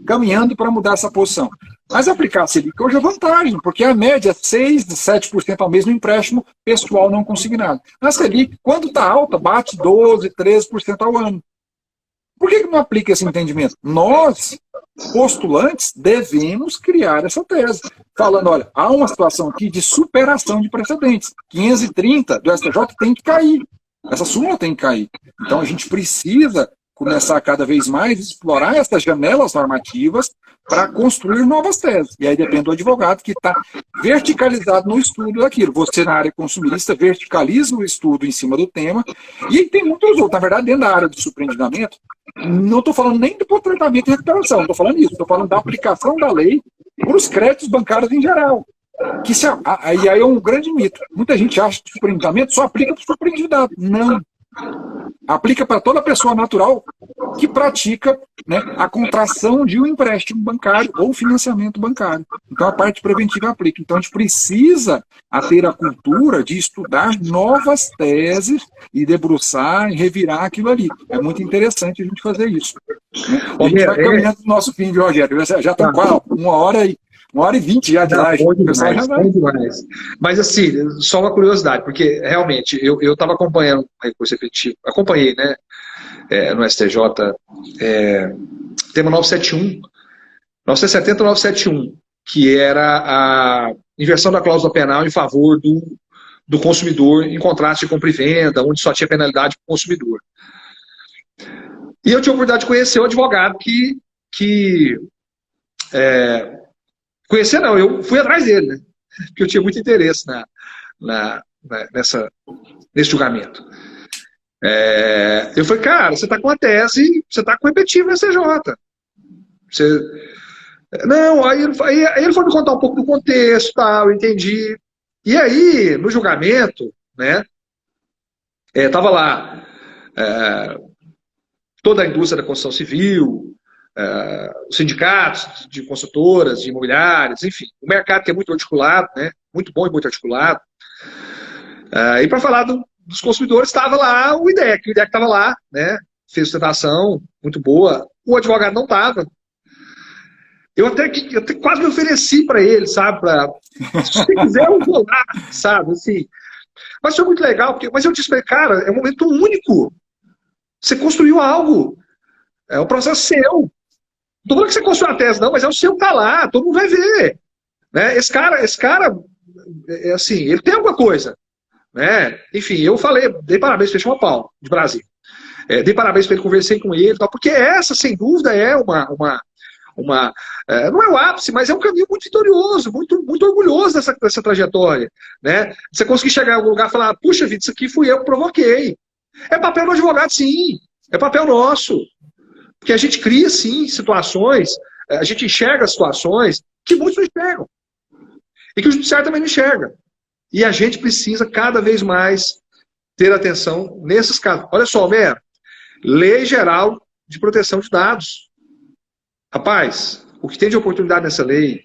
caminhando para mudar essa posição. Mas aplicar a Selic hoje é vantagem, porque a média é 6%, 7% ao mês no empréstimo pessoal não consignado. A Selic, quando está alta, bate 12%, 13% ao ano. Por que não aplica esse entendimento? Nós, postulantes, devemos criar essa tese. Falando, olha, há uma situação aqui de superação de precedentes. 530 do STJ tem que cair. Essa súmula tem que cair. Então a gente precisa começar cada vez mais a explorar essas janelas normativas para construir novas teses. E aí depende do advogado que está verticalizado no estudo daquilo. Você, na área consumirista, verticaliza o estudo em cima do tema. E tem muitos outros. Na verdade, dentro da área do superendividamento, não estou falando nem do tratamento e recuperação, não estou falando isso. Estou falando da aplicação da lei para os créditos bancários em geral. E aí é um grande mito. Muita gente acha que o superendividamento só aplica para o superendividado. Não. Aplica para toda pessoa natural que pratica a contração de um empréstimo bancário ou financiamento bancário. Então a parte preventiva aplica. Então a gente precisa ter a cultura de estudar novas teses e debruçar e revirar aquilo ali. É muito interessante a gente fazer isso. A gente vai caminhando no nosso fim, viu, Rogério? Já está quase 1h20 já de live. Mas assim, só uma curiosidade, porque realmente eu estava acompanhando o recurso efetivo, acompanhei, né, no STJ, tema 971, 970 971, que era a inversão da cláusula penal em favor do consumidor em contrato de compra e venda, onde só tinha penalidade para o consumidor. E eu tive a oportunidade de conhecer o advogado conhecer não, eu fui atrás dele, né? Porque eu tinha muito interesse nesse julgamento. Eu falei, cara, você está com a tese, você está com o repetitivo no STJ. Não, aí ele foi me contar um pouco do contexto, tal, eu entendi. E aí, no julgamento, né, estava lá toda a indústria da construção civil, os sindicatos de consultoras, de imobiliárias, enfim, o mercado que é muito articulado, né, muito bom e muito articulado. E para falar dos consumidores, estava lá o IDEC estava lá, né, fez sustentação muito boa, o advogado não estava. Eu até quase me ofereci para ele, sabe, se você quiser eu vou lá, sabe, assim. Mas foi muito legal, mas eu disse para ele, cara, é um momento único, você construiu algo, é um processo seu. tô falando que você construiu a tese, não, mas é o seu que tá lá, todo mundo vai ver. Né? Esse cara, assim, ele tem alguma coisa. Né? Enfim, eu falei, dei parabéns para ele, chama Paulo, de Brasília. Dei parabéns para ele, conversei com ele, tal, porque essa, sem dúvida, é não é o ápice, mas é um caminho muito vitorioso, muito orgulhoso dessa trajetória. Né? Você conseguir chegar em algum lugar e falar, puxa vida, isso aqui fui eu que provoquei. É papel do advogado, sim. É papel nosso. Porque a gente cria, sim, situações, a gente enxerga situações que muitos não enxergam. E que o judiciário também não enxerga. E a gente precisa cada vez mais ter atenção nesses casos. Olha só, Homero, Lei Geral de Proteção de Dados. Rapaz, o que tem de oportunidade nessa lei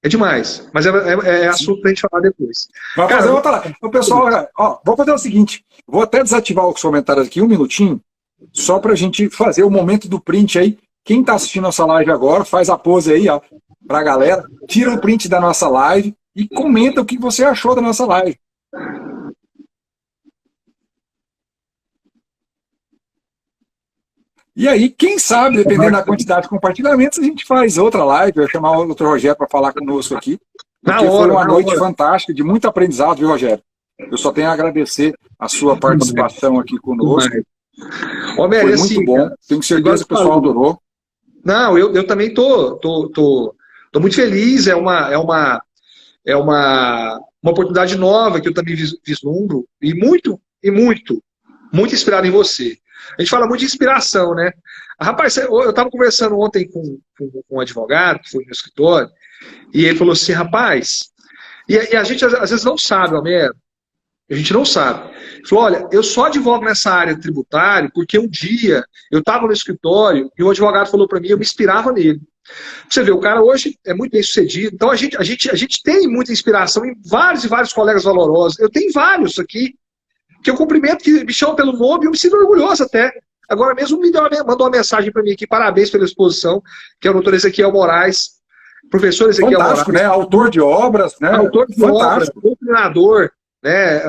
é demais. Mas é assunto para a gente falar depois. Vai fazer outra lá. Então, pessoal, ó, vou fazer o seguinte, vou até desativar os comentários aqui um minutinho, só para a gente fazer o momento do print aí. Quem está assistindo nossa live agora, faz a pose aí, ó, para a galera, tira o print da nossa live e comenta o que você achou da nossa live. E aí, quem sabe, dependendo da quantidade de compartilhamentos, a gente faz outra live, eu vou chamar o Dr. Rogério para falar conosco aqui. Porque foi uma noite fantástica, de muito aprendizado, viu, Rogério? Eu só tenho a agradecer a sua participação aqui conosco. Foi muito bom, tenho certeza que o pessoal adorou. Não, eu também tô muito feliz, é uma oportunidade nova que eu também vislumbro, e muito inspirado em você. A gente fala muito de inspiração, né? Rapaz, eu estava conversando ontem com um advogado, que foi no meu escritório, e ele falou assim, rapaz, e a gente às vezes não sabe, Homero, a gente não sabe. Ele falou, olha, eu só advogo nessa área tributária porque um dia eu estava no escritório e o advogado falou para mim, eu me inspirava nele. Você vê, o cara hoje é muito bem sucedido, então a gente tem muita inspiração em vários e vários colegas valorosos. Eu tenho vários aqui, que eu cumprimento, que me chamam pelo nome, e eu me sinto orgulhoso até. Agora mesmo mandou uma mensagem para mim aqui, parabéns pela exposição, que é o doutor Ezequiel Moraes, professor Ezequiel Fantástico, Moraes. Né? Autor de obras, né? Autor de obras, doutrinador, né?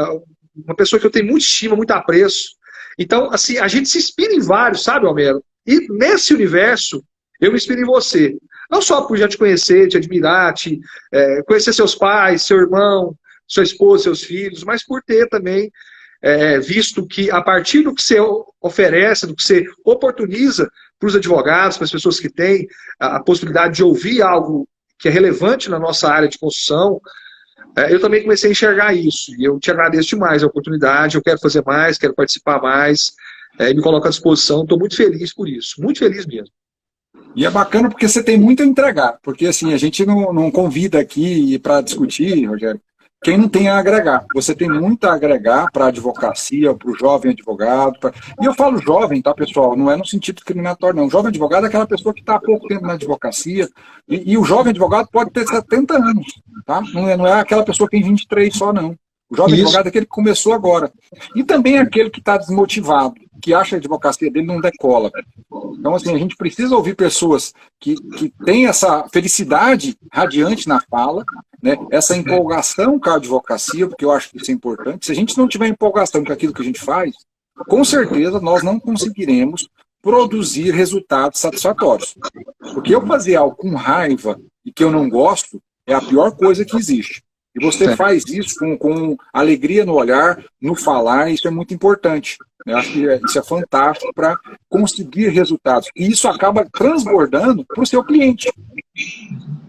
Uma pessoa que eu tenho muita estima, muito apreço. Então, assim, a gente se inspira em vários, sabe, Homero? E nesse universo, eu me inspiro em você. Não só por já te conhecer, te admirar, conhecer seus pais, seu irmão, sua esposa, seus filhos, mas por ter também visto que a partir do que você oferece, do que você oportuniza para os advogados, para as pessoas que têm a possibilidade de ouvir algo que é relevante na nossa área de construção, eu também comecei a enxergar isso. E eu te agradeço demais a oportunidade, eu quero fazer mais, quero participar mais, e me coloco à disposição. Estou muito feliz por isso, muito feliz mesmo. E é bacana porque você tem muito a entregar, porque assim, a gente não convida aqui para discutir, Rogério, quem não tem a agregar. Você tem muito a agregar para a advocacia, para o jovem advogado. E eu falo jovem, tá, pessoal? Não é no sentido discriminatório, não. O jovem advogado é aquela pessoa que está há pouco tempo na advocacia. E o jovem advogado pode ter 70 anos, tá? Não é aquela pessoa que tem 23 só, não. O jovem advogado é aquele que começou agora. E também é aquele que está desmotivado, que acha que a advocacia dele não decola. Então, assim, a gente precisa ouvir pessoas que têm essa felicidade radiante na fala, né? Essa empolgação com a advocacia, porque eu acho que isso é importante. Se a gente não tiver empolgação com aquilo que a gente faz, com certeza nós não conseguiremos produzir resultados satisfatórios. Porque eu fazer algo com raiva e que eu não gosto é a pior coisa que existe. E você faz isso com alegria no olhar, no falar, isso é muito importante. Eu acho que isso é fantástico para conseguir resultados. E isso acaba transbordando para o seu cliente.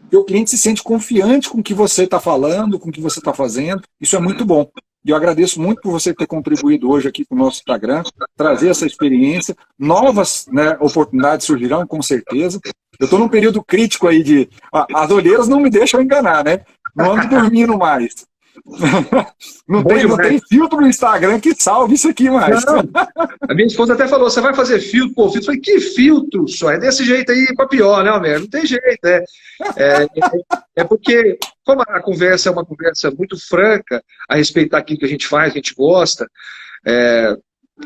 Porque o cliente se sente confiante com o que você está falando, com o que você está fazendo. Isso é muito bom. E eu agradeço muito por você ter contribuído hoje aqui com o nosso Instagram, trazer essa experiência. Novas, né, oportunidades surgirão, com certeza. Eu estou num período crítico aí de... As olheiras não me deixam enganar, né? Não ando dormindo mais. Não tem filtro no Instagram que salve isso aqui mais. Não. A minha esposa até falou, você vai fazer filtro? Pô, filtro. Eu falei, que filtro? Só é desse jeito aí para pior, né, Homero? Não tem jeito, é porque, como a conversa é uma conversa muito franca a respeito daquilo que a gente faz, que a gente gosta,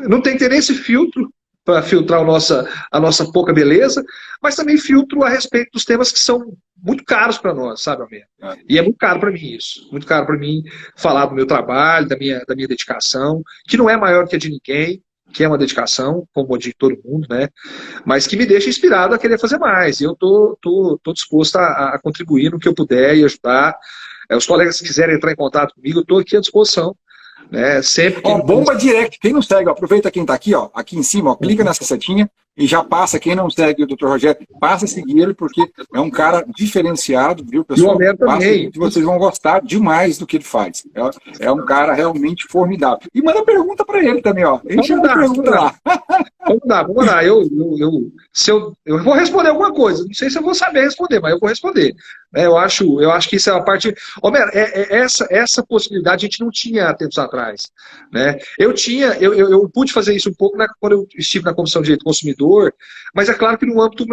não tem que ter nem esse filtro para filtrar a nossa pouca beleza, mas também filtro a respeito dos temas que são muito caros para nós, sabe, Homero? E é muito caro para mim isso. Muito caro para mim falar do meu trabalho, da minha dedicação, que não é maior que a de ninguém, que é uma dedicação, como de todo mundo, né? Mas que me deixa inspirado a querer fazer mais. E eu tô disposto a contribuir no que eu puder e ajudar. Os colegas que quiserem entrar em contato comigo, eu estou aqui à disposição. Né? Sempre que... Ó, bomba direct, quem não segue, ó, aproveita quem está aqui, ó, aqui em cima, ó, clica nessa setinha e já passa, quem não segue o Dr. Rogério, passa a seguir ele, porque é um cara diferenciado, viu, pessoal? E o também. Vocês vão gostar demais do que ele faz. É um cara realmente formidável. E manda pergunta para ele também, ó. Enche uma pergunta lá. Vamos lá. Eu vou responder alguma coisa. Não sei se eu vou saber responder, mas eu vou responder. Eu acho que isso é a parte... Homero, essa possibilidade a gente não tinha há tempos atrás. Né? Eu pude fazer isso um pouco quando eu estive na Comissão de Direito do Consumidor, mas é claro que no âmbito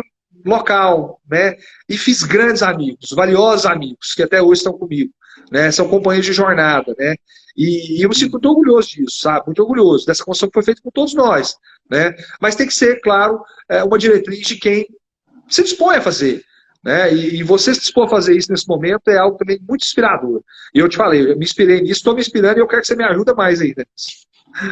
local, né? E fiz grandes amigos, valiosos amigos, que até hoje estão comigo, né? São companheiros de jornada, né? E eu me sinto muito orgulhoso disso, sabe? Muito orgulhoso dessa construção que foi feita com todos nós, né? Mas tem que ser, claro, uma diretriz de quem se dispõe a fazer, né? E você se dispor a fazer isso nesse momento é algo também muito inspirador. E eu te falei, eu me inspirei nisso, estou me inspirando e eu quero que você me ajude mais ainda.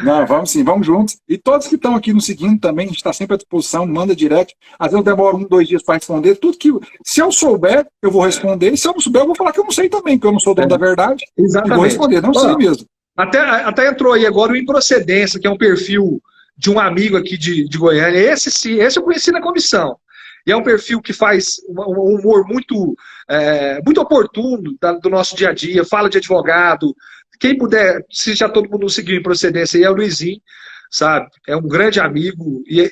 Não, vamos sim, vamos juntos. E todos que estão aqui nos seguindo também, a gente está sempre à disposição, manda direct. Às vezes eu demoro 1, 2 dias para responder. Tudo que, se eu souber, eu vou responder. E se eu não souber, eu vou falar que eu não sei também, porque eu não sou dono da verdade. Exatamente. E vou responder, não sei mesmo. Até entrou aí agora o Improcedência, que é um perfil de um amigo aqui de Goiânia. Esse eu conheci na comissão. E é um perfil que faz um humor muito oportuno do nosso dia a dia, fala de advogado. Quem puder, se já todo mundo seguiu em procedência, aí é o Luizinho, sabe? É um grande amigo. E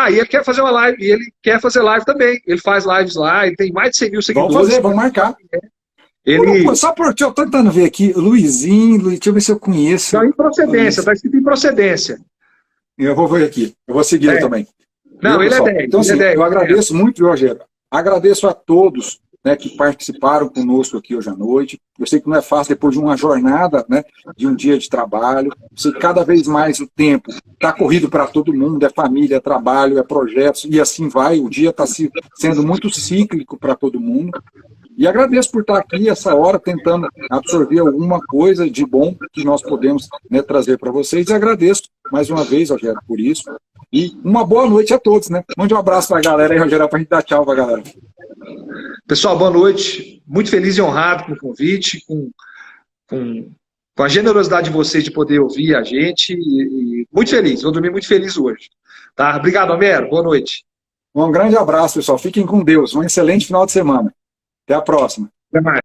ele quer fazer uma live, e ele quer fazer live também. Ele faz lives lá, ele tem mais de 100 mil seguidores. Vamos marcar. Só porque eu estou tentando ver aqui, Luizinho, deixa eu ver se eu conheço. Não, em procedência, está escrito em procedência. Eu vou ver aqui, eu vou seguir ele também. Não, ele é 10. Então, assim, eu agradeço muito, Rogério. Agradeço a todos, né, que participaram conosco aqui hoje à noite. Eu sei que não é fácil depois de uma jornada, né, de um dia de trabalho. Eu sei que cada vez mais o tempo está corrido para todo mundo, é família, é trabalho, é projetos, e assim vai. O dia está sendo muito cíclico para todo mundo. E agradeço por estar aqui essa hora tentando absorver alguma coisa de bom que nós podemos, né, trazer para vocês. E agradeço mais uma vez, Rogério, por isso. E uma boa noite a todos, né? Mande um abraço para a galera aí, Rogério, para a gente dar tchau para a galera. Pessoal, boa noite. Muito feliz e honrado com o convite, com a generosidade de vocês de poder ouvir a gente. E muito feliz, vou dormir muito feliz hoje. Tá? Obrigado, Homero. Boa noite. Um grande abraço, pessoal. Fiquem com Deus. Um excelente final de semana. Até a próxima. Até mais.